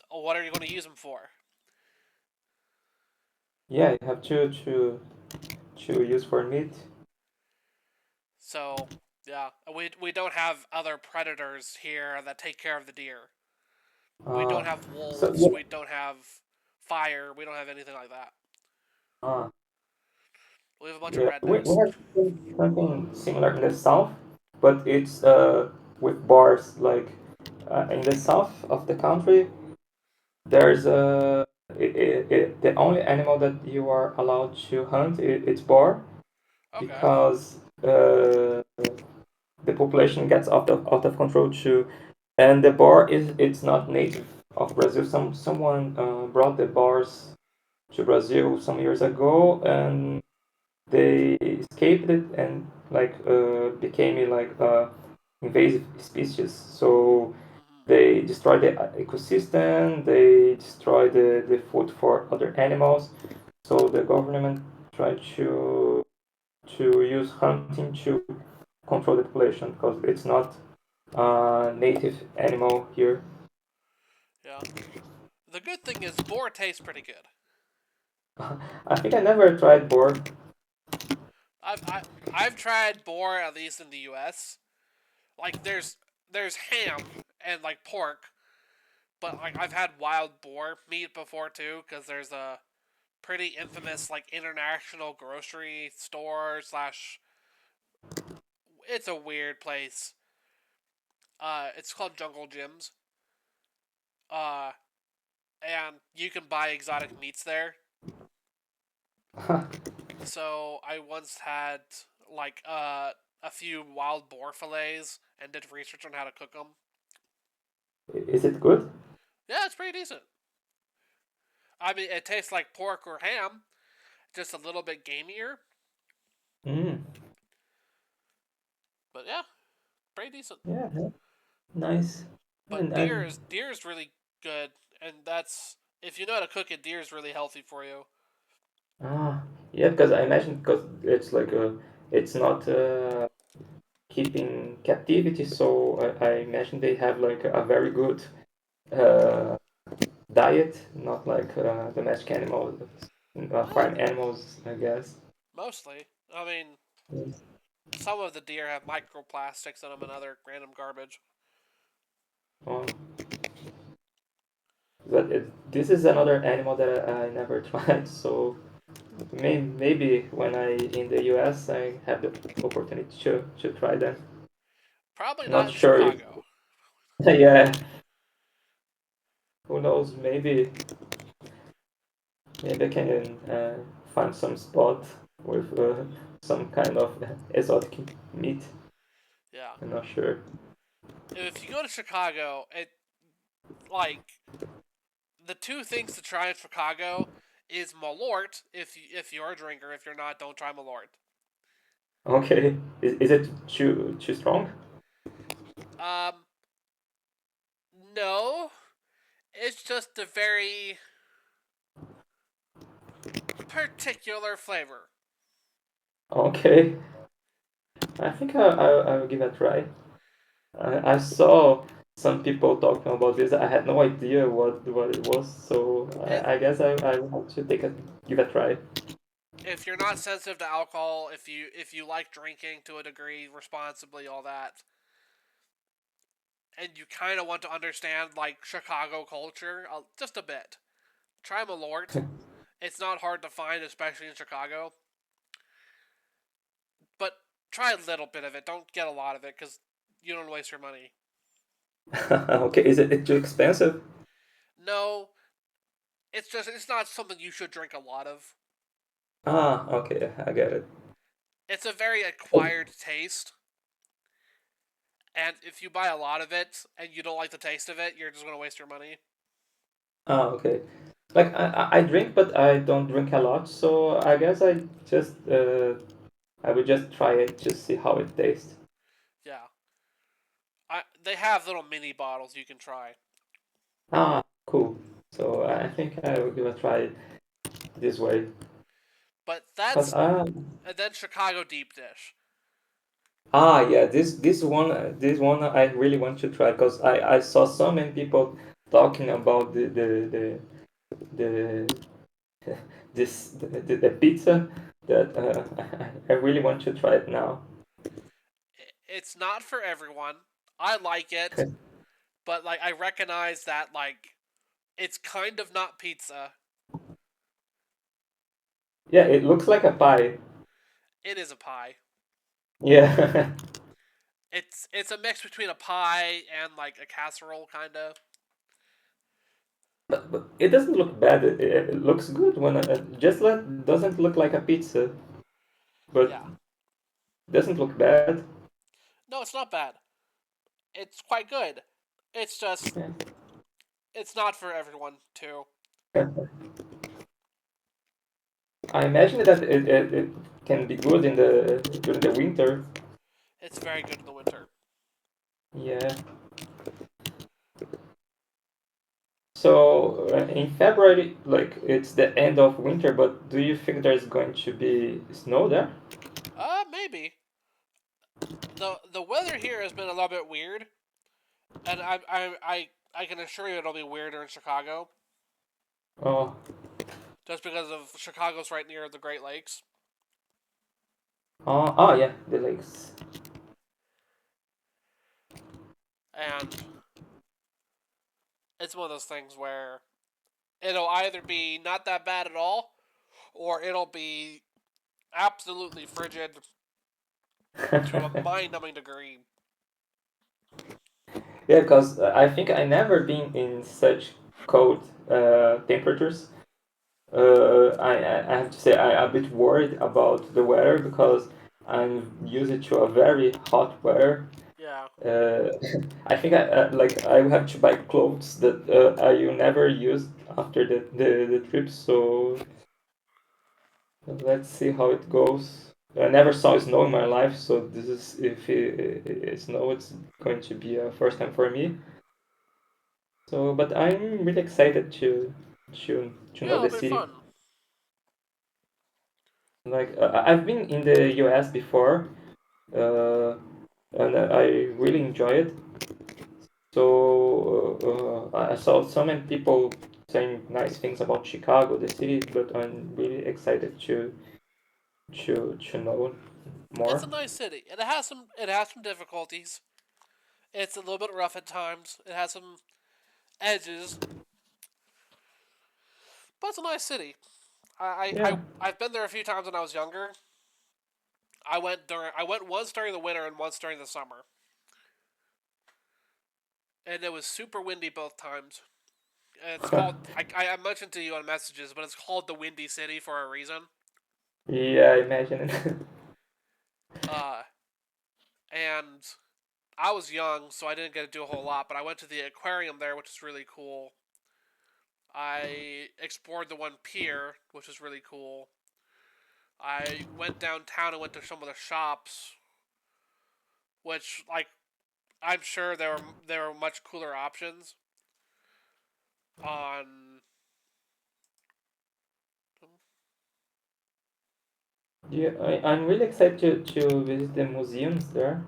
what are you going to use them for? Yeah, you have to use for meat. So yeah, we don't have other predators here that take care of the deer. We Uh, don't have so wolves. yeah, We don't have fire. We don't have anything like that. uh, We have a bunch of yeah, we rednecks. have something similar in the south, but it's with bars. Like in the south of the country, there's the only animal that you are allowed to hunt it's boar Okay. because the population gets out of control too, and the boar is it's not native of Brazil. Someone brought the boars to Brazil some years ago, and they escaped it and like became like invasive species. So Hmm. they destroy the ecosystem, they destroy the food for other animals. So the government tried to use hunting to control the population because it's not a native animal here. Yeah. The good thing is boar tastes pretty good. I think I never tried boar. I've I, I've tried boar at least in the U.S. Like there's ham and like pork, but like I've had wild boar meat before too because there's a pretty infamous like international grocery store slash. It's a weird place. It's called Jungle Gyms. Uh, and you can buy exotic meats there. So I once had like a few wild boar fillets and did research on how to cook them. Is it good? Yeah, it's pretty decent. I mean, it tastes like pork or ham, just a little bit gamier, Mm, but yeah, pretty decent. yeah, yeah, nice. But And deer is really good, and that's if you know how to cook it. Deer is really healthy for you. ah, yeah, because I imagine because it's like it's not keeping captivity, so I imagine they have like a very good uh, diet, not like domestic animals, Uh, farm animals, I guess. Mostly. I mean, Mm. some of the deer have microplastics in them and other random garbage. Oh, but this is another animal that I never tried, so maybe when I in the US I have the opportunity to try them. Probably not Not in sure if Chicago. yeah, who knows? Maybe I can find some spot with some kind of exotic meat. Yeah. I'm not sure. If you go to Chicago, it like the two things to try in Chicago is Malort if you're a drinker. If you're not, don't try Malort. Okay, is it too strong? Um, no, it's just a very particular flavor. Okay, I think I'll give it a try. I saw some people talking about this. I had no idea what it was, so It I guess I will have to give it a try. if you're not sensitive to alcohol, if you like drinking to a degree responsibly, all that, and you kind of want to understand like Chicago culture just a bit, try Malort. It's not hard to find, especially in Chicago. But try a little bit of it. Don't get a lot of it because you don't waste your money. Okay, is it too expensive? No, it's not something you should drink a lot of. Ah, okay, I get it. It's a very acquired taste, and if you buy a lot of it and you don't like the taste of it, you're just gonna waste your money. Ah, okay. Like I drink, but I don't drink a lot, so I guess I would just try it to see how it tastes. Yeah, they have little mini bottles you can try. Ah, cool. So I think I will give a try this way. But Cause that's and then Chicago deep dish. Ah, yeah, this one I really want to try because I saw so many people talking about the the pizza that I really want to try it now. It's not for everyone. I like it, but like I recognize that like it's kind of not pizza. Yeah, it looks like a pie. It is a pie. Yeah, It's a mix between a pie and like a casserole kind of. but it doesn't look bad. It looks good when just like doesn't look like a pizza, but Yeah. doesn't look bad. No, it's not bad. It's quite good. It's just it's not for everyone too. Yeah. I imagine that it can be good in the during the winter. It's very good in the winter. Yeah. So in February, like it's the end of winter, but do you think there's going to be snow there? Maybe. The weather here has been a little bit weird, and I can assure you it'll be weirder in Chicago, Oh, just because of Chicago's right near the Great Lakes, oh, yeah, the lakes. and it's one of those things where it'll either be not that bad at all, or it'll be absolutely frigid to a mind-numbing degree. Yeah, because I think I never been in such cold temperatures. I have to say I'm a bit worried about the weather because I'm used to a very hot weather. Yeah. Uh, I think I will have to buy clothes that I will never use after the trip. So let's see how it goes. I never saw snow in my life, so this is if it snow, it's going to be a first time for me. So, but I'm really excited to Yeah, know it'll the be city. fun. Like I've been in the U.S. before, uh, and I really enjoy it. So I saw so many people saying nice things about Chicago, the city, but I'm really excited to know It's more. a nice city, and it has some difficulties. It's a little bit rough at times. It has some edges, but it's a nice city. Yeah. I've been there a few times when I was younger. I went once during the winter and once during the summer, and it was super windy both times. And it's called I mentioned to you on messages, but it's called the Windy City for a reason. Yeah, I imagine it. Uh, and I was young, so I didn't get to do a whole lot. But I went to the aquarium there, which is really cool. I explored the one pier, which was really cool. I went downtown and went to some of the shops, which like I'm sure there were much cooler options on. Yeah, I'm really excited to visit the museums there.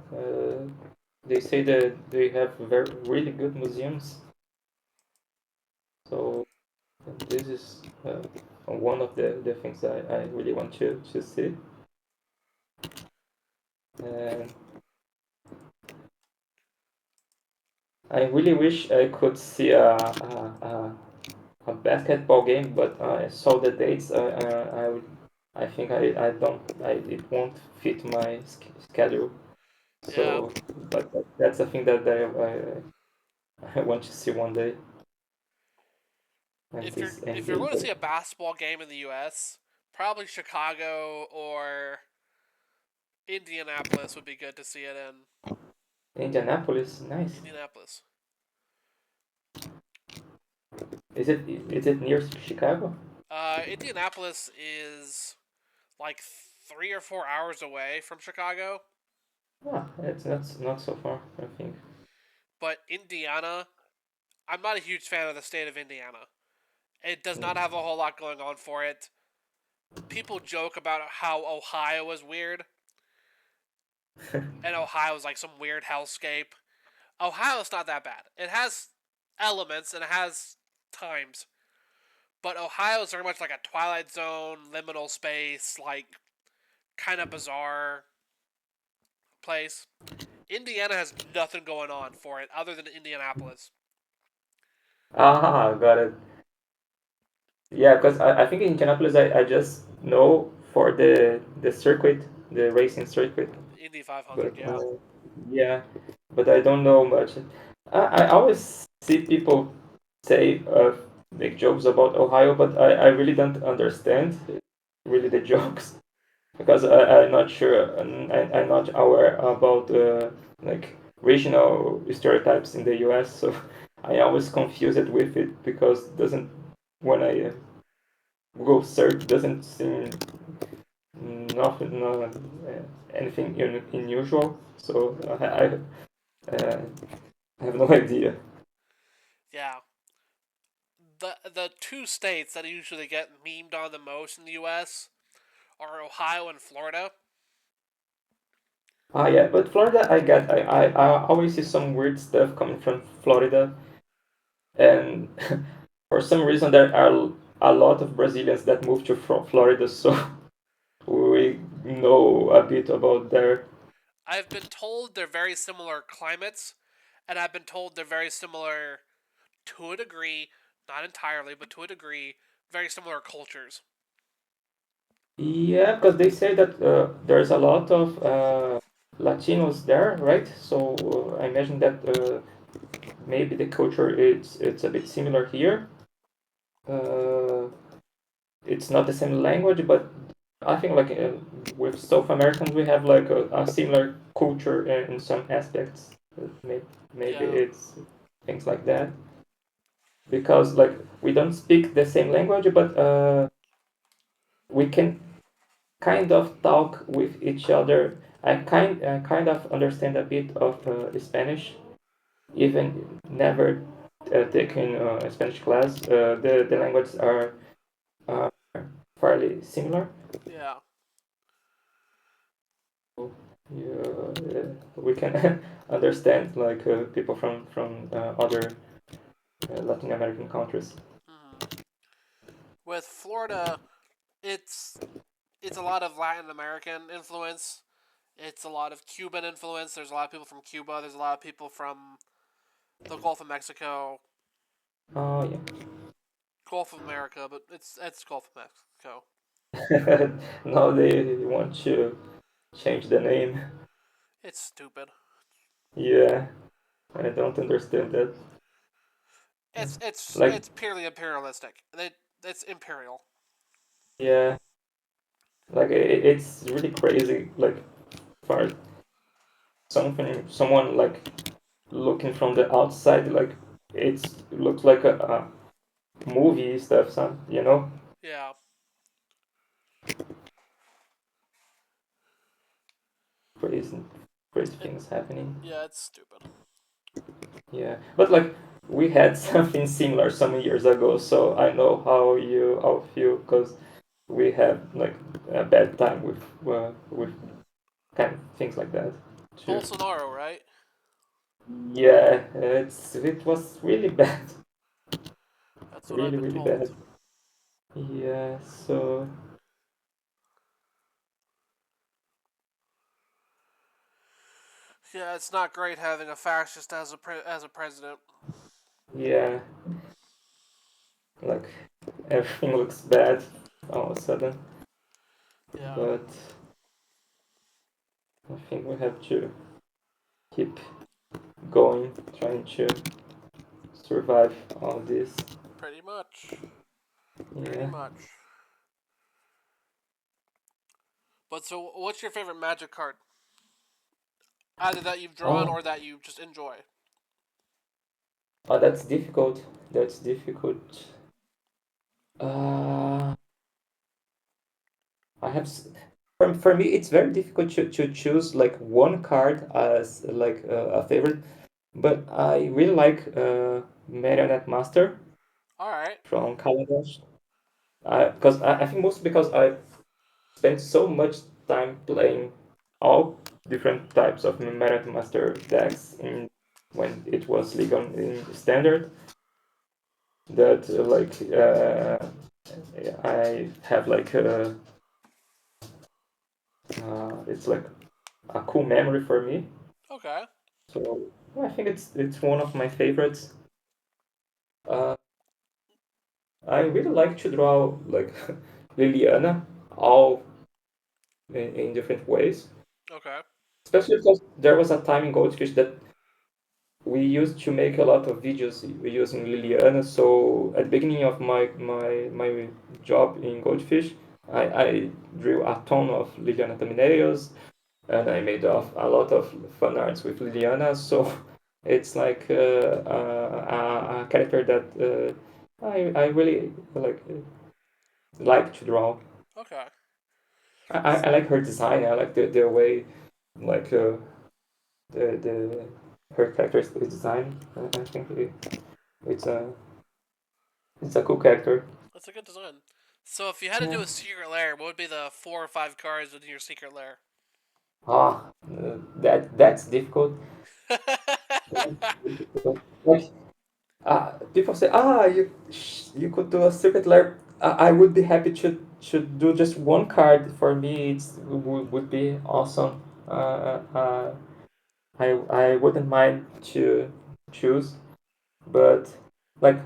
They say that they have very really good museums. So this is one of the things I really want to see. And I really wish I could see a basketball game, but I saw the dates. I think I don't. It won't fit my schedule. Yeah, So, but that's a thing that I want to see one day. And if you're this if you're going to see NBA. a basketball game in the U.S., probably Chicago or Indianapolis would be good to see it in. Indianapolis, nice. Indianapolis. Is it near Chicago? Indianapolis is like 3 or 4 hours away from Chicago, Ah, it's not so far, I think. but Indiana, I'm not a huge fan of the state of Indiana. It does not have Mm. a whole lot going on for it. People joke about how Ohio is weird. and Ohio is like some weird hellscape. Ohio's not that bad. It has elements and it has times, but Ohio is very much like a Twilight Zone, liminal space, like kind of bizarre place. Indiana has nothing going on for it other than Indianapolis. Ah, got it. Yeah, because I think in Indianapolis I just know for the circuit, the racing circuit, Indy 500, but yeah. yeah, but I don't know much. I always see people say make jokes about Ohio, but I really don't understand really the jokes because I'm not sure and I'm not aware about like regional stereotypes in the US, so I always confuse it with it because it doesn't when I Google search doesn't seem nothing anything unusual, so I have no idea. Yeah. The two states that usually get memed on the most in the US are Ohio and Florida. Ah, yeah, but Florida, I always see some weird stuff coming from Florida, and for some reason there are a lot of Brazilians that move to Florida, so we know a bit about there. I've been told they're very similar climates, and I've been told they're very similar to a degree, not entirely, but to a degree, very similar cultures. Yeah, because they say that there's a lot of Latinos there, right? So I imagine that maybe the culture it's a bit similar here. Uh, it's not the same language, but I think like with South Americans we have like a similar culture in some aspects. Maybe Yeah, it's things like that because like we don't speak the same language, but we can kind of talk with each other. I kind of understand a bit of Spanish, even never taken a Spanish class. The languages are fairly similar. yeah. Yeah, we can understand like people from other Latin American countries. Hmm. With Florida, it's it's a lot of Latin American influence. It's a lot of Cuban influence. There's a lot of people from Cuba. There's a lot of people from the Gulf of Mexico, Oh Gulf of America, but it's Gulf of Mexico. yeah. Now they want to change the name. It's stupid. Yeah, I don't understand that. Like It's purely imperialistic. It's imperial. yeah, like it's really crazy. Like for someone like looking from the outside, like it looks like a movie stuff, some. Yeah, Crazy, crazy it, things happening. yeah, it's stupid. Yeah, but like we had something similar some years ago, so I know how you all feel because we had like a bad time with kind of things like that too. Bolsonaro, right? Yeah, it was really bad, That's what I've really been really told. bad. Yeah, so Yeah, it's not great having a fascist as as a president. yeah, like everything looks bad all of a sudden, Yeah, but I think we have to keep going, trying to survive all this. pretty much. Pretty Yeah. much. But so, what's your favorite Magic card? Either that you've drawn Oh, or that you just enjoy. that's difficult. That's difficult. Uh, I have for me it's very difficult to choose like one card as like a favorite, but I really like Marionette Master All right. from Kaladesh. Because I think mostly because I spent so much time playing all. different types of Meta Master decks in when it was legal in standard. That I have it's like a cool memory for me. Okay. So I think it's one of my favorites. Uh, I really like to draw like Liliana, all in different ways. Okay. Especially because there was a time in Goldfish that we used to make a lot of videos using Liliana. So at the beginning of my job in Goldfish, I drew a ton of Liliana Terminators, and I made a lot of fun arts with Liliana. So it's like a character that I really like to draw. Okay. I like her design. I like the way like the her character's design. I think it's a it's a cool character. That's a good design. So if you had to Yeah. do a secret lair, what would be the 4 or 5 cards within your secret lair? That's difficult. Like people say, you could do a secret lair. I would be happy to do just one card. For me, would be awesome. I wouldn't mind to choose, but like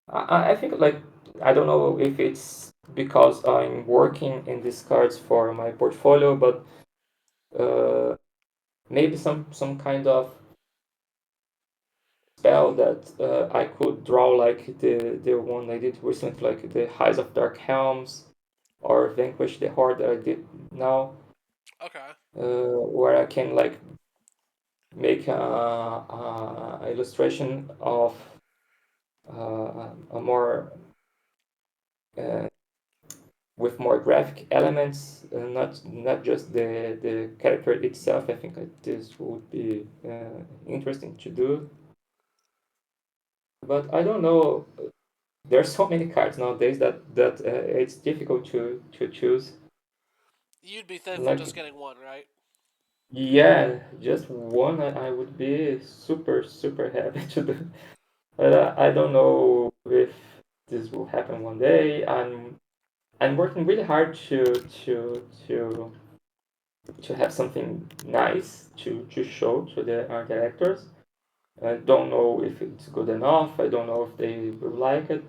I think like I don't know if it's because I'm working in these cards for my portfolio, but uh, maybe some kind of spell that I could draw like the one I did recently, like the Highs of Dark Helms or Vanquish the Horde that I did now, Okay. where I can like make a illustration of a more uh, with more graphic elements, not just the character itself. I think that this would be interesting to do, but I don't know. There are so many cards nowadays that it's difficult to choose. You'd be thankful Like just getting one, right? yeah, just one I would be super happy to do. But I don't know if this will happen one day. I'm working really hard to have something nice to show to the art directors. I don't know if it's good enough. I don't know if they will like it,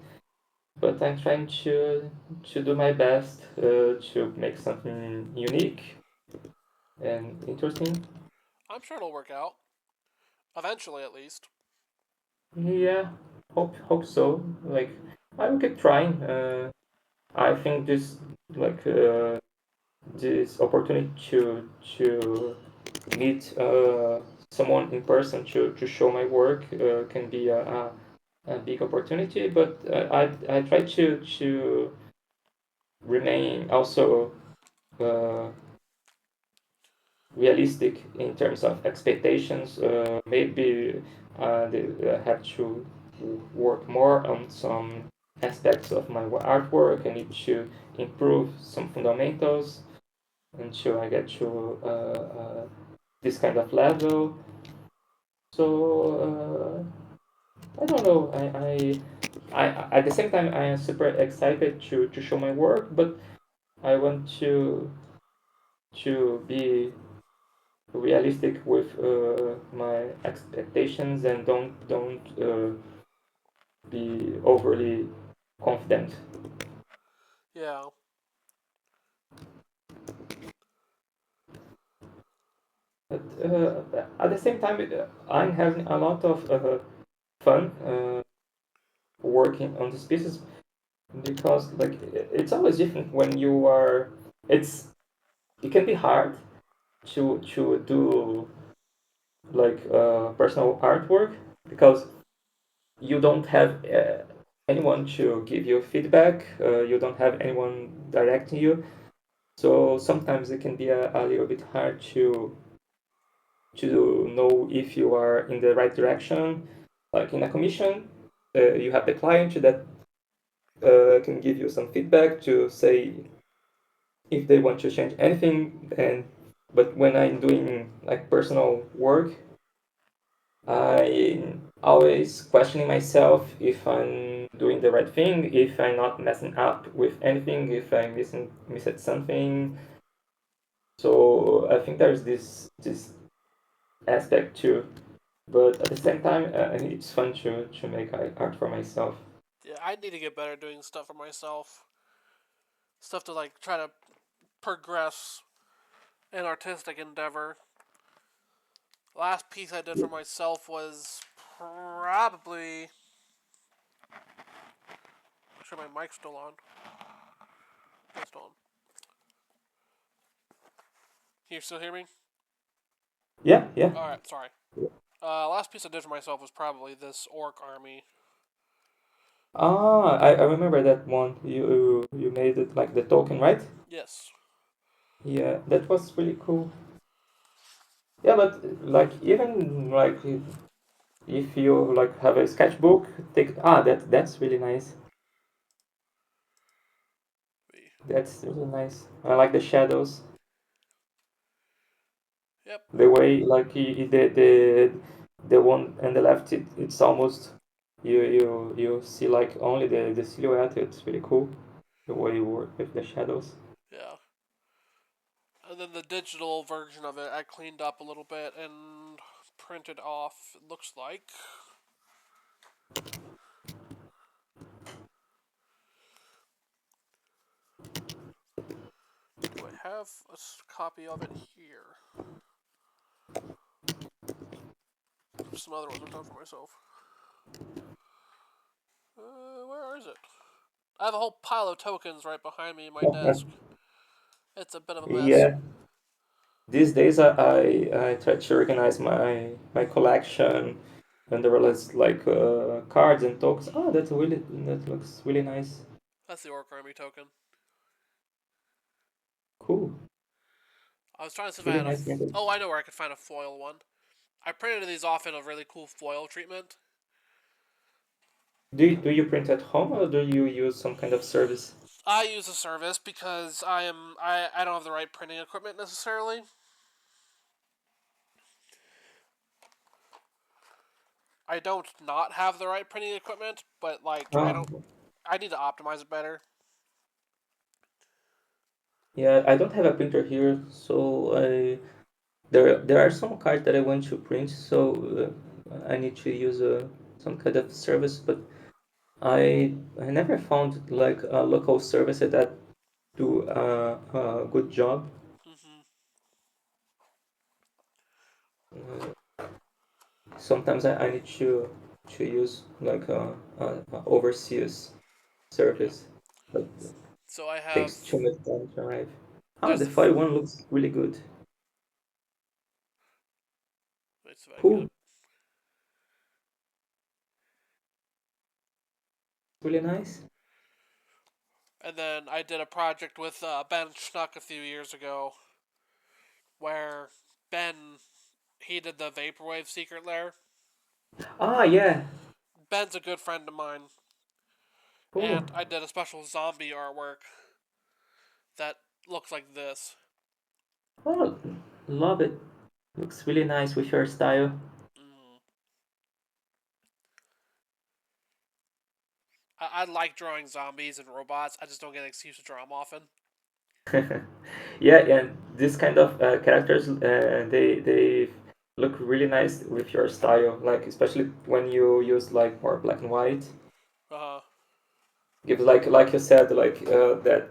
but I'm trying to do my best to make something unique and interesting. I'm sure it'll work out. Eventually, at least. Yeah, hope so. Like I will keep trying. I think like this opportunity to meet someone in person to show my work can be a big opportunity. But I try to remain also realistic in terms of expectations. Maybe they have to work more on some aspects of my artwork. I need to improve some fundamentals until I get to this kind of level. So I don't know. At the same time I am super excited to show my work, but I want to be realistic with my expectations and don't be overly confident. Yeah. But at the same time, I'm having a lot of fun working on these pieces because like it's always different when you are. It can be hard to do like personal artwork because you don't have anyone to give you feedback. You don't have anyone directing you. So sometimes it can be a little bit hard to know if you are in the right direction. Like in a commission, you have the client that can give you some feedback to say if they want to change anything, and But when I'm doing like personal work, I always questioning myself if I'm doing the right thing, if I'm not messing up with anything, if I'm missed something. So I think there's this aspect too. But at the same time, it's fun to make art for myself. Yeah, I need to get better doing stuff for myself. Stuff to like try to progress an artistic endeavor. Last piece I did for myself was probably. Make sure my mic's still on. It's still on. Can you still hear me? Yeah, yeah. Alright, sorry. Last piece I did for myself was probably this orc army. Ah, I remember that one. You made it like the token, right? Yes. Yeah, that was really cool. Yeah, but like even like if you like have a sketchbook, take that's really nice. That's really nice. I like the shadows. Yep. The way like the one on the left, it's almost you see like only the silhouette. It's really cool the way you work with the shadows. Yeah. And then the digital version of it I cleaned up a little bit and printed off, it looks like. Do I have a copy of it here? Some other ones I've done for myself. Where is it? I have a whole pile of tokens right behind me in my desk. It's a bit of a mess. Yeah, these days I try to organize my collection, and there was like cards and tokens. Oh, that looks really nice. That's the Orc Army token. Cool, I was trying to see if I really had a. nice printed. Oh, I know where I could find a foil one. I printed these off in a really cool foil treatment. Do you print at home or do you use some kind of service? I use a service because I don't have the right printing equipment necessarily. I don't not have the right printing equipment, but like I Ah, don't. I need to optimize it better. yeah, I don't have a printer here, so there are some cards that I want to print, so I need to use some kind of service, but I never found like a local service that do a good job. Hmm. Uh, Sometimes I need to use like a overseas Yeah. service, but So I have. takes too much time to arrive. Ah, There's the the. foil one looks really good. Wait, so I can get Cool, it. really nice. And then I did a project with Ben Schnuck a few years ago where Ben he did the vaporwave secret lair. Ah, yeah, Ben's a good friend of mine, cool. and I did a special zombie artwork that looks like this. Oh, love it. Looks really nice with your style. Mm. I like drawing zombies and robots. I just don't get an excuse to draw them often. Yeah, and this kind of characters, they look really nice with your style. Like especially when you use like more black and white, Uh, gives like you said like that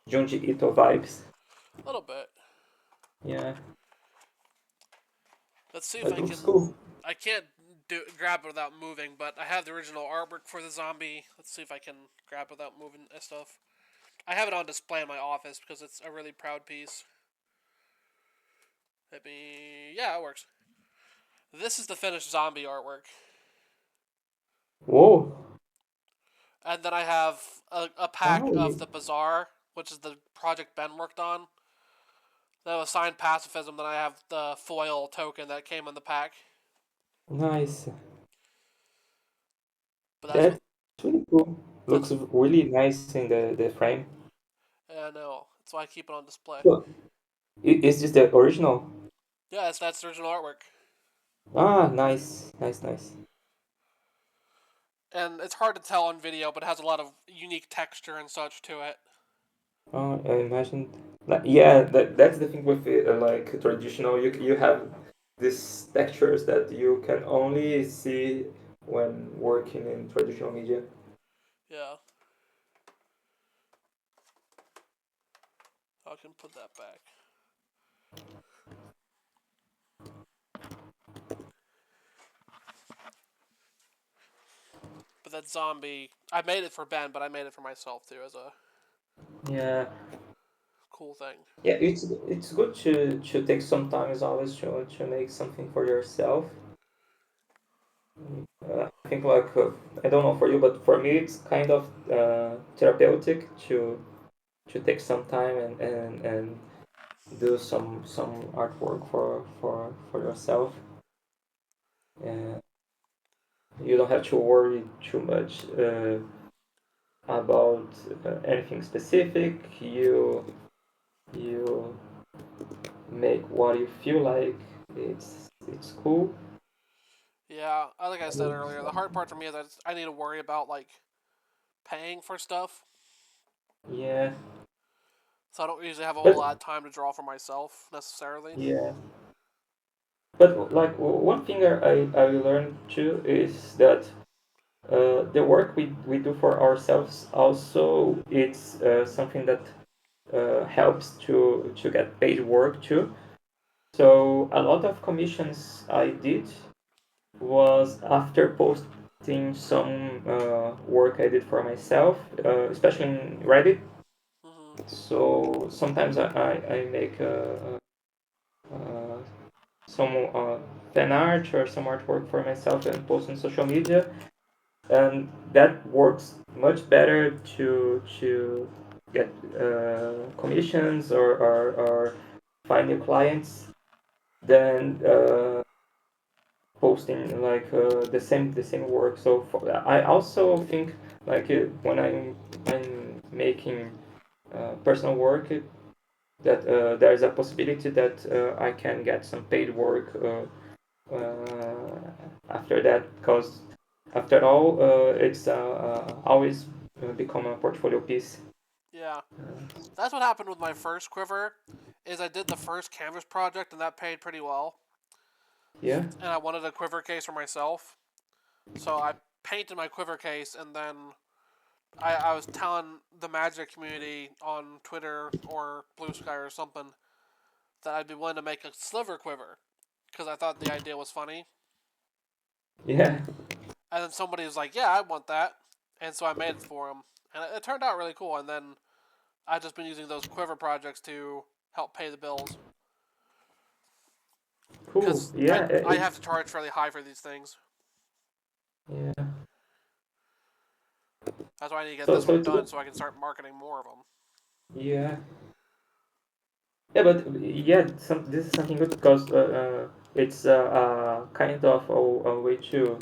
Junji Ito vibes. a little bit. Yeah, Let's see if it I looks can. cool. I can't grab it without moving, but I have the original artwork for the zombie. Let's see if I can grab it without moving and stuff. I have it on display in my office because it's a really proud piece. Let me. Yeah, it works. This is the finished zombie artwork. Whoa! And then I have a pack Oh, of the Bazaar, which is the project Ben worked on. That was signed pacifism. Then I have the foil token that came in the pack. nice. But that's That's with really cool. that's Looks really nice in the frame. yeah, no. That's why I keep it on display. So, Is this the original? Yeah, that's the original artwork. Ah, nice, nice, nice. And it's hard to tell on video, but it has a lot of unique texture and such to it. I imagine. Like, yeah, that's the thing with it, like traditional. You have these textures that you can only see when working in traditional media. Yeah, I can put that back. But that zombie, I made it for Ben, but I made it for myself too as a Yeah, cool thing. yeah. It's good to take some time as always to make something for yourself. I think like I don't know for you, but for me it's kind of therapeutic to take some time and do some artwork for yourself. Uh, you don't have to worry too much about anything specific. You make what you feel like. It's cool. Yeah, like I said earlier, the hard part for me is I need to worry about like paying for stuff, Yeah, so I don't usually have a whole but lot of time to draw for myself necessarily. yeah, but like one thing I learned too is that the work we do for ourselves also it's something that helps to get paid work too. So a lot of commissions I did was after posting some work I did for myself, especially in Reddit. Hmm. So sometimes I make some fan art or some artwork for myself and post on social media, and that works much better to get commissions or find new clients than posting like the same work. So I also think like when I'm making personal work that there is a possibility that I can get some paid work after that because after all it's always become a portfolio piece. Yeah, that's what happened with my first quiver. Is I did the first canvas project and that paid pretty well, Yeah. and I wanted a quiver case for myself, so I painted my quiver case and then I was telling the Magic community on Twitter or Blue Sky or something that I'd be willing to make a sliver quiver because I thought the idea was funny. Yeah. And then somebody was like, "Yeah, I want that," and so I made it for him, and it turned out really cool. And then I've just been using those quiver projects to help pay the bills Cool. because I Yeah. I have to charge fairly high for these things. Yeah. That's why I need to get So this so one it's done good. so I can start marketing more of them. Yeah. Yeah, but yeah, this is something good because it's kind of a way to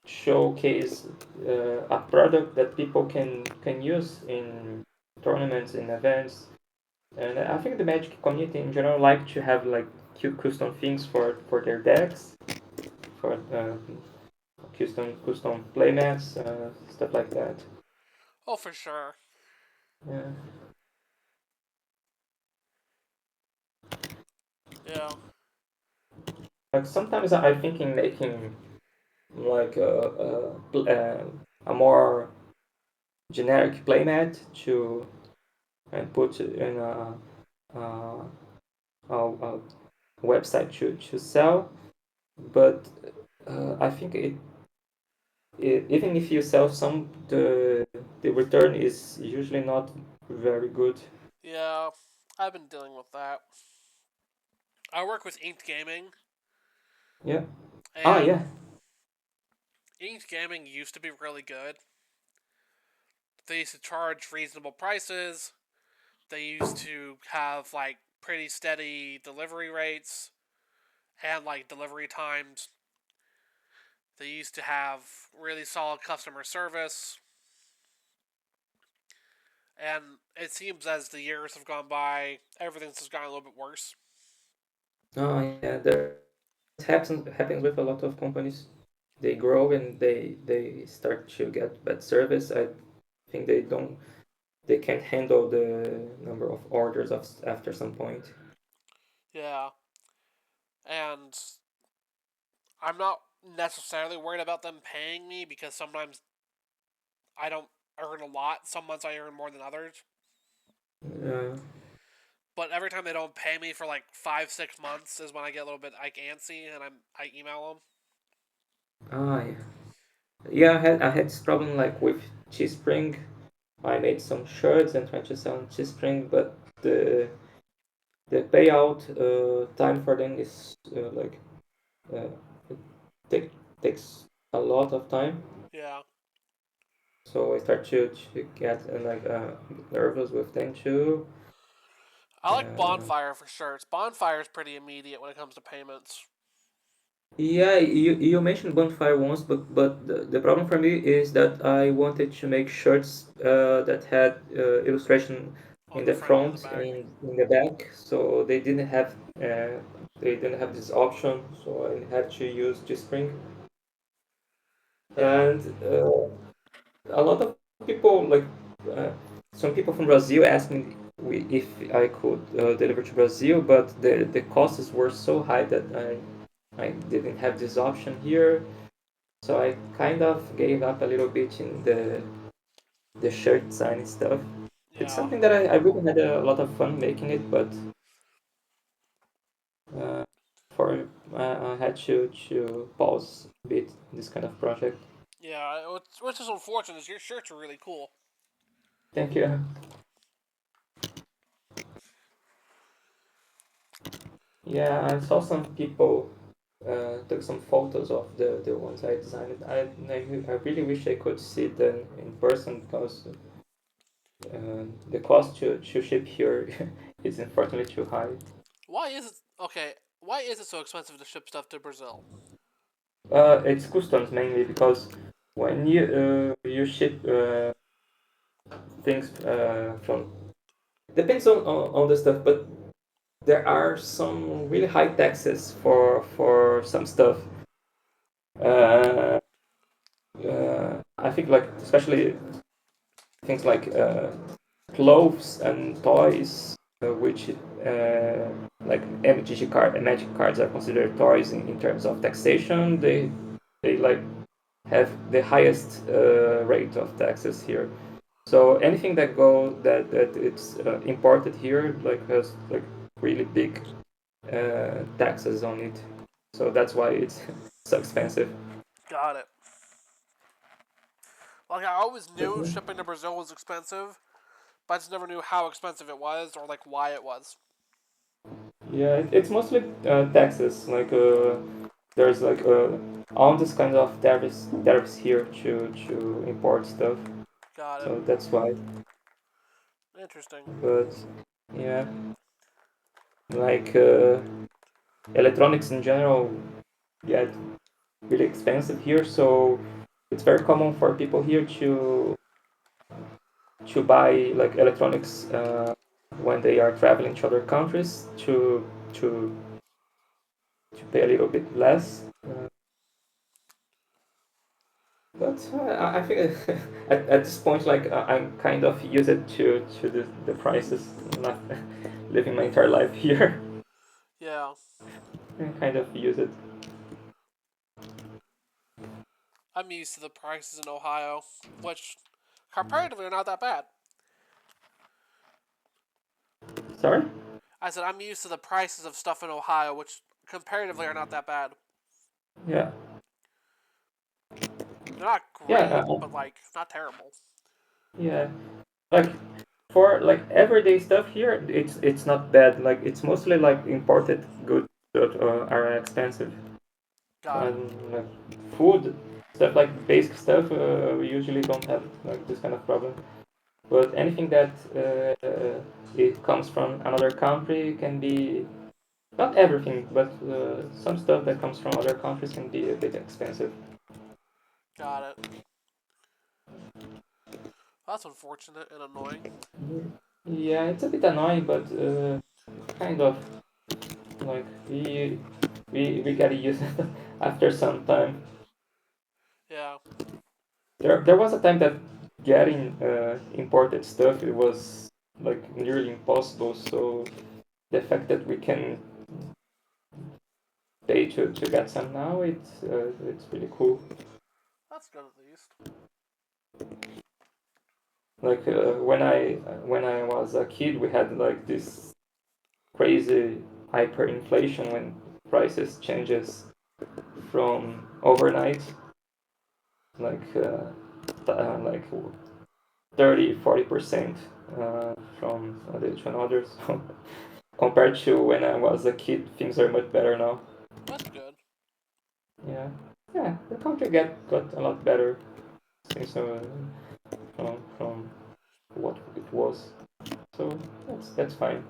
showcase a product that people can use in tournaments and events. And I think the Magic community in general like to have like cute custom things for their decks, for custom playmats, stuff like that. Oh, for sure. Yeah. Yeah. Like sometimes I think in making like a more generic playmat to and put in a, a website to sell. But I think even if you sell some, the return is usually not very good. Yeah. I've been dealing with that. I work with Inked Gaming, Yeah. Ah, and yeah. Inked Gaming used to be really good. They used to charge reasonable prices. They used to have like pretty steady delivery rates and like delivery times. They used to have really solid customer service. And it seems as the years have gone by, everything's just gotten a little bit worse. Oh yeah, there happens with a lot of companies. They grow and they start to get bad service. I think they can't handle the number of orders after some point. Yeah, and I'm not necessarily worried about them paying me because sometimes I don't earn a lot. Some months I earn more than others. Uh, But every time they don't pay me for like 5 6 months is when I get a little bit like antsy and I email them. yeah. Yeah, I had this problem like with Teespring. I made some shirts and tried to sell on Teespring, but the payout time for them is uh, it takes a lot of time. Yeah, So I start to get nervous with them too. I like Uh, Bonfire for shirts. Bonfire is pretty immediate when it comes to payments. yeah, you mentioned Bonfire once, but the problem for me is that I wanted to make shirts that had illustration On in the the front and the front back. and in the back, so they didn't have this option, so I had to use Gspring. Yeah, And a lot of people uh, some people from Brazil asked me if I could deliver to Brazil, but the costs were so high that I didn't have this option here. So I kind of gave up a little bit in the shirt design stuff. It's yeah, something that I really had a lot of fun making it, but uh, for I had to pause a bit this kind of project. yeah. Which is unfortunate. Is your shirts are really cool. Thank you. Yeah, I saw some people took some photos of the ones I designed. I really wish I could see them in person because the cost to ship here is unfortunately too high. Why is it okay? Why is it so expensive to ship stuff to Brazil? It's customs mainly because when you ship things from depends on the stuff, but there are some really high taxes for some stuff. Uh, I think like especially things like clothes and toys, which like magic cards are considered toys in terms of taxation. They like have the highest rate of taxes here. So anything that it's imported here like has like really big taxes on it. So that's why it's so expensive. Got it. Like I always knew shipping to Brazil was expensive, but I just never knew how expensive it was or like why it was. Yeah, it's mostly taxes. There's all this kind of tariffs here to import stuff. Got it. So that's why. Interesting. But yeah, like electronics in general get really expensive here. So it's very common for people here to buy like electronics when they are traveling to other countries to to pay a little bit less. But I think at this point, like I'm kind of used to the prices, not living my entire life here. Yeah, I kind of use it. I'm used to the prices in Ohio, which comparatively are not that bad. Sorry? I said I'm used to the prices of stuff in Ohio, which comparatively are not that bad. Yeah, They're not yeah, great, but like not terrible. yeah. Like for like everyday stuff here, it's not bad. Like it's mostly like imported goods that are expensive, Got it. and like food stuff like basic stuff. We usually don't have like this kind of problem. But anything that it comes from another country can be not everything, but some stuff that comes from other countries can be a bit expensive. Got it. That's unfortunate and annoying. Yeah, it's a bit annoying, but kind of like we gotta use it after some time. Yeah. There was a time that getting imported stuff it was like nearly impossible. So the fact that we can pay to get some now, it's really cool. That's good at least. Like when I was a kid, we had like this crazy hyperinflation when prices changes from overnight, like like 30-40% from a day to another. So compared to when I was a kid, things are much better now. That's good. Yeah, yeah, the country got a lot better since from what it was. So that's fine.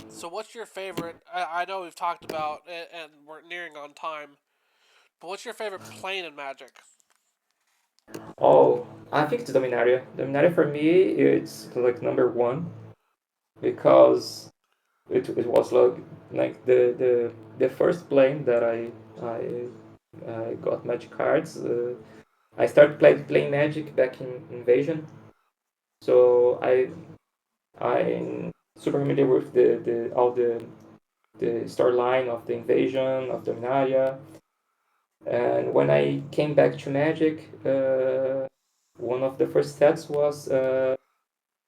So, what's your favorite? I know we've talked about it and we're nearing on time, but what's your favorite plane in Magic? Oh, I think it's Dominaria. Dominaria for me, it's like number one because it was like the first plane that I got Magic cards. I started playing Magic back in Invasion, so I'm super familiar with the all the storyline of the Invasion of Dominaria. And when I came back to Magic, one of the first sets was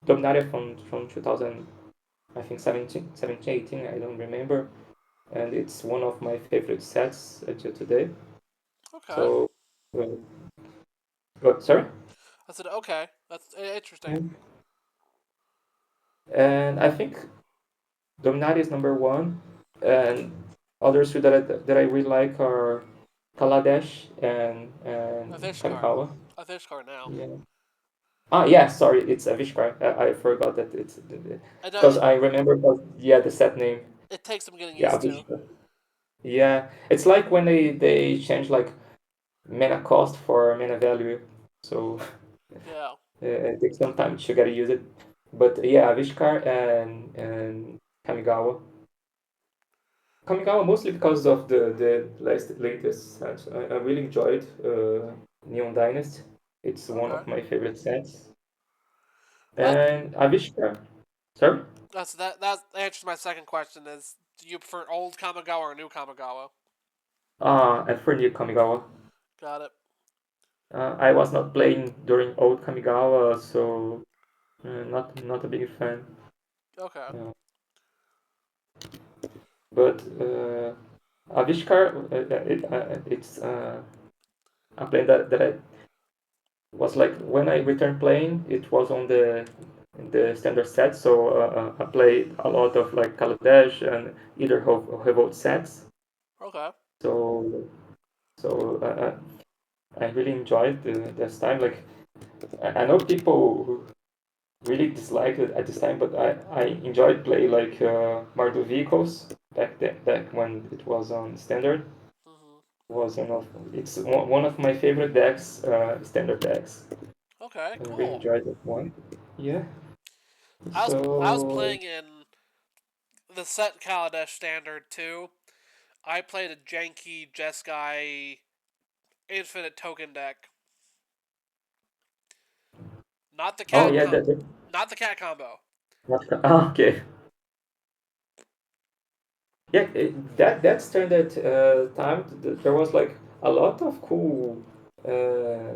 Dominaria from 2000, I think 17, 18, I don't remember. And it's one of my favorite sets until today. Okay. So, uh, sorry? I said okay. That's interesting. Mm. And I think Dominaria is number one. And others two that I really like are Kaladesh and A fish card. Kamigawa. A fish card now. Yeah. Ah, yeah, sorry, it's Avishkar. I forgot that it's I know because I remember, yeah, the set name. it takes some getting Yeah, used to. Avishkar. Yeah, it's like when they change like mana cost for mana value, so Yeah. it takes some time to get used it. But yeah, Avishkar and Kamigawa. Kamigawa mostly because of the latest sets. I really enjoyed Neon Dynasty. It's one Okay. of my favorite sets. That And Avishkar. Sorry? that answers my second question. Is do you prefer old Kamigawa or new Kamigawa? Ah, and for new Kamigawa. Got it. I was not playing during old Kamigawa, so not a big fan. Okay. Uh, but Avishkar, it's a plane that I was like when I returned playing, it was on the standard set, so I played a lot of like Kaladesh and either Revolt sets. Okay. So I really enjoyed this time. Like I know people who really disliked it at this time, but I enjoyed play like Mardu vehicles back when it was on standard. Mhm. Was one of it's one of my favorite decks, standard decks. Okay. I really Cool. enjoyed that one. Yeah. I was So playing in the set Kaladesh standard too. I played a janky Jeskai infinite token deck. Not the oh cat yeah, com- not the cat combo. okay. Yeah, that standard time there was like a lot of cool uh,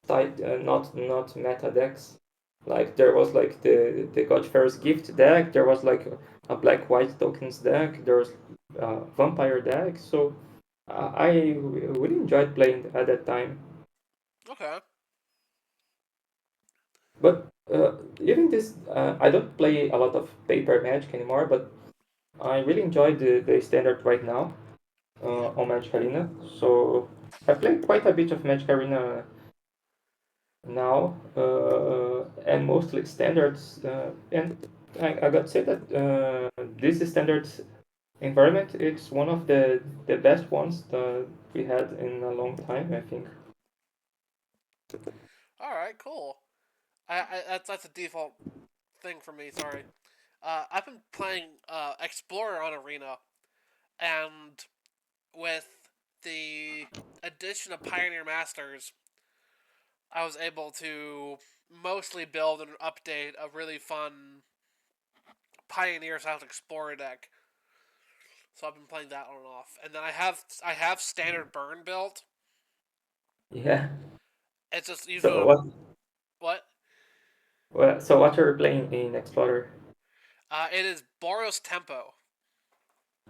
side not meta decks. Like there was like the Godfarer's Gift deck. There was like a black white tokens deck. There was vampire deck. So I really enjoyed playing at that time. Okay. But even this, I don't play a lot of paper Magic anymore. But I really enjoy the standard right now on Magic Arena. So I play quite a bit of Magic Arena now, and mostly standards. And I got to say that this standards environment it's one of the best ones that we had in a long time, I think. All right, cool. That's a default thing for me. Sorry. I've been playing Explorer on Arena, and with the addition of Pioneer Masters, I was able to mostly build and update a really fun Pioneer South Explorer deck. So I've been playing that on and off, and then I have standard burn built. Yeah. It's just usually So what so what are you playing in Explorer? it is Boros Tempo.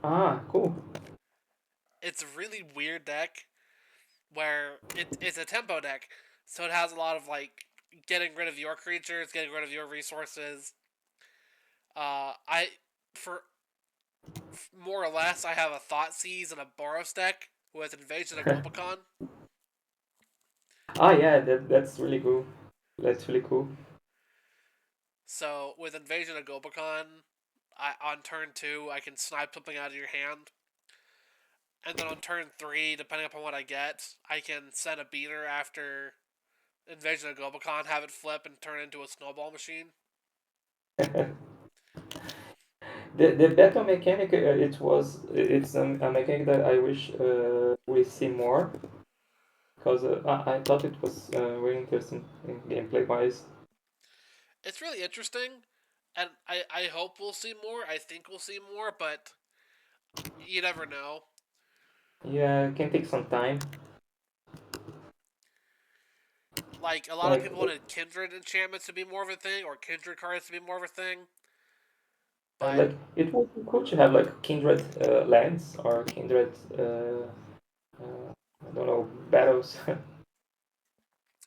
Ah, cool. It's a really weird deck where it's a tempo deck, so it has a lot of like getting rid of your creatures, getting rid of your resources. I for more or less, I have a Thought Seize and a Boros deck with Invasion of Gobakon. Ah, yeah, that's really cool. That's really cool. So with Invasion of Gobakon, on turn 2 I can snipe something out of your hand, and then on turn 3, depending upon what I get, I can send a beater after Invasion of Gobakon, have it flip and turn into a snowball machine. The battle mechanic, it's a mechanic that I wish we see more because I thought it was really interesting in gameplay wise. It's really interesting, and I hope we'll see more. I think we'll see more, but you never know. Yeah, it can take some time. Like, a lot of Like people wanted Kindred enchantments to be more of a thing, or Kindred cards to be more of a thing, but like it would be cool to have like kindred lands or kindred I don't know battles.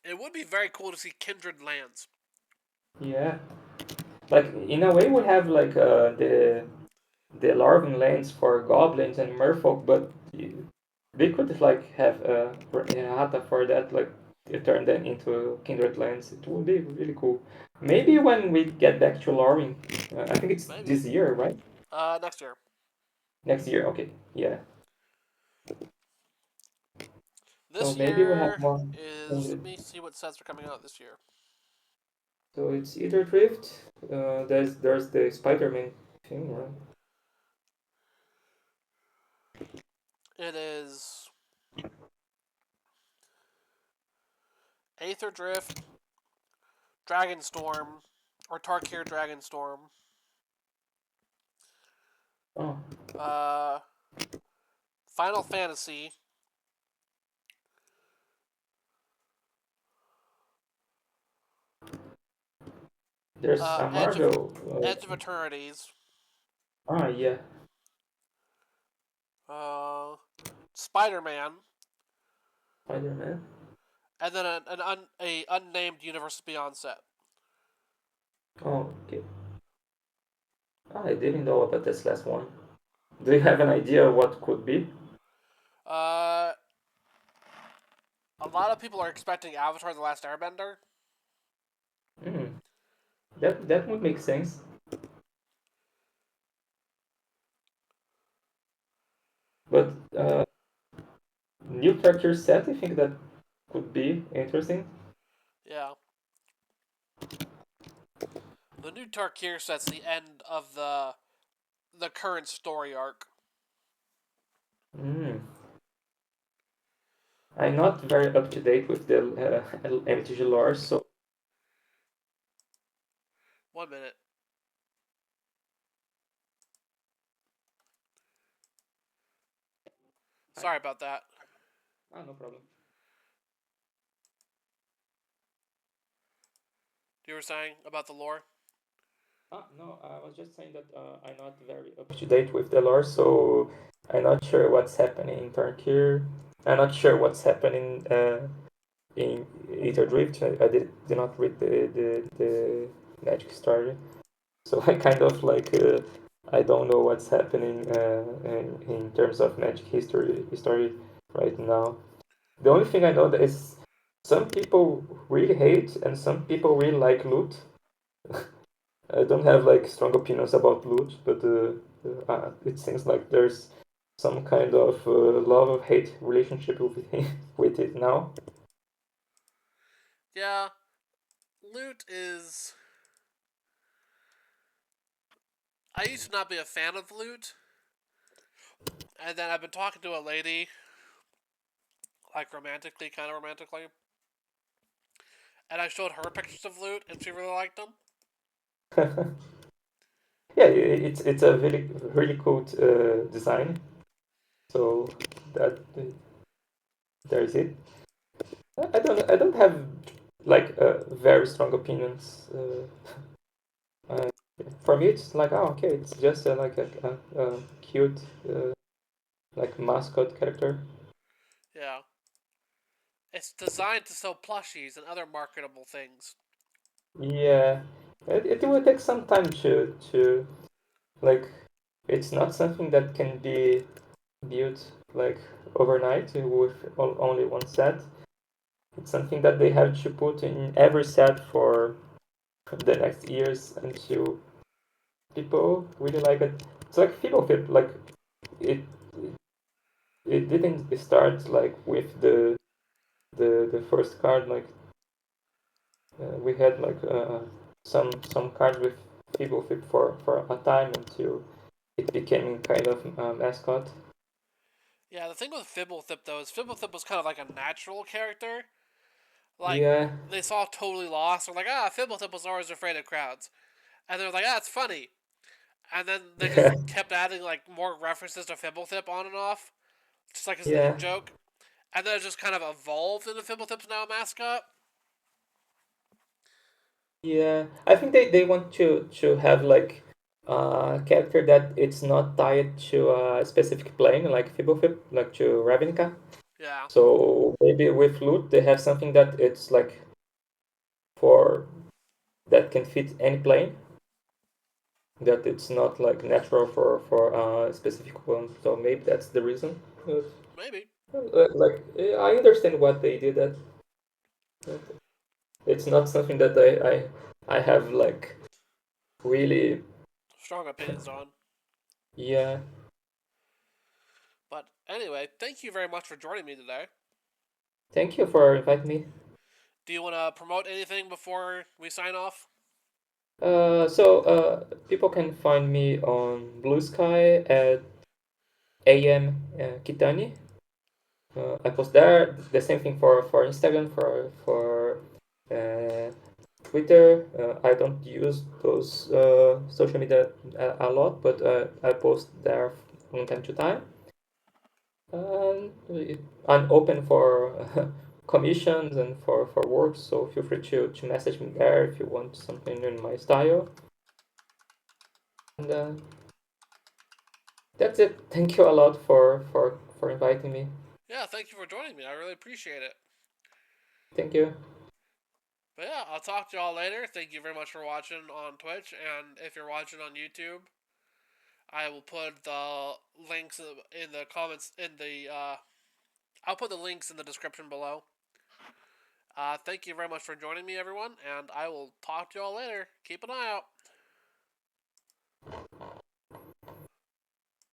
it would be very cool to see Kindred lands. Yeah, like in a way we have like the Larvan lands for goblins and merfolk, but they could like have a errata for that, like turn them into kindred lands. It would be really cool. Maybe when we get back to Lorwyn, I think it's Maybe. this year, right? Next year. Next year, okay, yeah. So This maybe we have year more is. Let kindred. me see what sets are coming out this year. So it's either Drift. There's the Spider-Man thing, right? It is Aether Drift, Dragonstorm, or Tarkir Dragonstorm. Oh, Uh, Final Fantasy, there's a Edge of Marvel. Edge of Eternities, Yeah, uh, Spider Man, Spider-Man. and then a unnamed Universe Beyond set. Oh, okay. I didn't know about this last one. Do you have an idea what could be? Uh, a lot of people are expecting Avatar: The Last Airbender. Hmm, that would make sense. But new character set, I think that could be interesting. Yeah, the new Tarkir set's the end of the current story arc. Hmm. I'm not very up to date with the MTG lore, so 1 minute. I, Sorry about that. no problem. You were saying about the lore? No, I was just saying that I'm not very up to date with the lore, so I'm not sure what's happening in Tarkir. I'm not sure what's happening in Ether Drift. I did not read the Magic story, so I kind of like I don't know what's happening in terms of Magic history right now. The only thing I know that is some people really hate and some people really like loot. I don't have like strong opinions about loot, but it seems like there's some kind of love hate relationship with with it now. Yeah, loot is. I used to not be a fan of loot, and then I've been talking to a lady, like romantically, kind of romantically, and I showed her pictures of loot, and she really liked them. Yeah, it's a really cool design. So that there's it. I don't have like very strong opinions. Uh, for me, it's like, oh, okay, it's just like a cute like mascot character. Yeah, it's designed to sell plushies and other marketable things. Yeah, it will take some time to like. It's not something that can be built like overnight with only one set. It's something that they have to put in every set for the next years until people really like it. It's like people feel like it. It didn't start like with the first card. Like we had like some cards with people fit for a time until it became kind of a mascot. Yeah, the thing with Fibblethip though is Fibblethip was kind of like a natural character. Like Yeah, they saw Totally Lost, or like, Fibblethip was always afraid of crowds, and they're like, it's funny. And then they just yeah, kept adding like more references to Fibblethip on and off, just like as an yeah. in joke. And then it just kind of evolved into Fibblethip's now mascot. Yeah, I think they want to have like a character that it's not tied to a specific plane, like Fibofib, like to Ravnica. Yeah, So maybe with Loot they have something that it's like for that can fit any plane, that it's not like natural for a specific one. So maybe that's the reason. maybe. Like I understand what they did. That it's not something that I have like really. Strong opinions on. Yeah. But anyway, thank you very much for joining me today. Thank you for inviting me. Do you want to promote anything before we sign off? People can find me on Blue Sky at AM Kitani. I post there. The same thing for Instagram, for uh, Twitter. I don't use those social media a lot, but I post there from time to time. And I'm open for commissions and for work, so feel free to message me there if you want something in my style. And that's it. Thank you a lot for inviting me. Yeah, thank you for joining me. I really appreciate it. Thank you. But yeah, I'll talk to y'all later. Thank you very much for watching on Twitch, and if you're watching on YouTube, I will put the links in the comments in the. I'll put the links in the description below. Thank you very much for joining me, everyone, and I will talk to y'all later. Keep an eye out.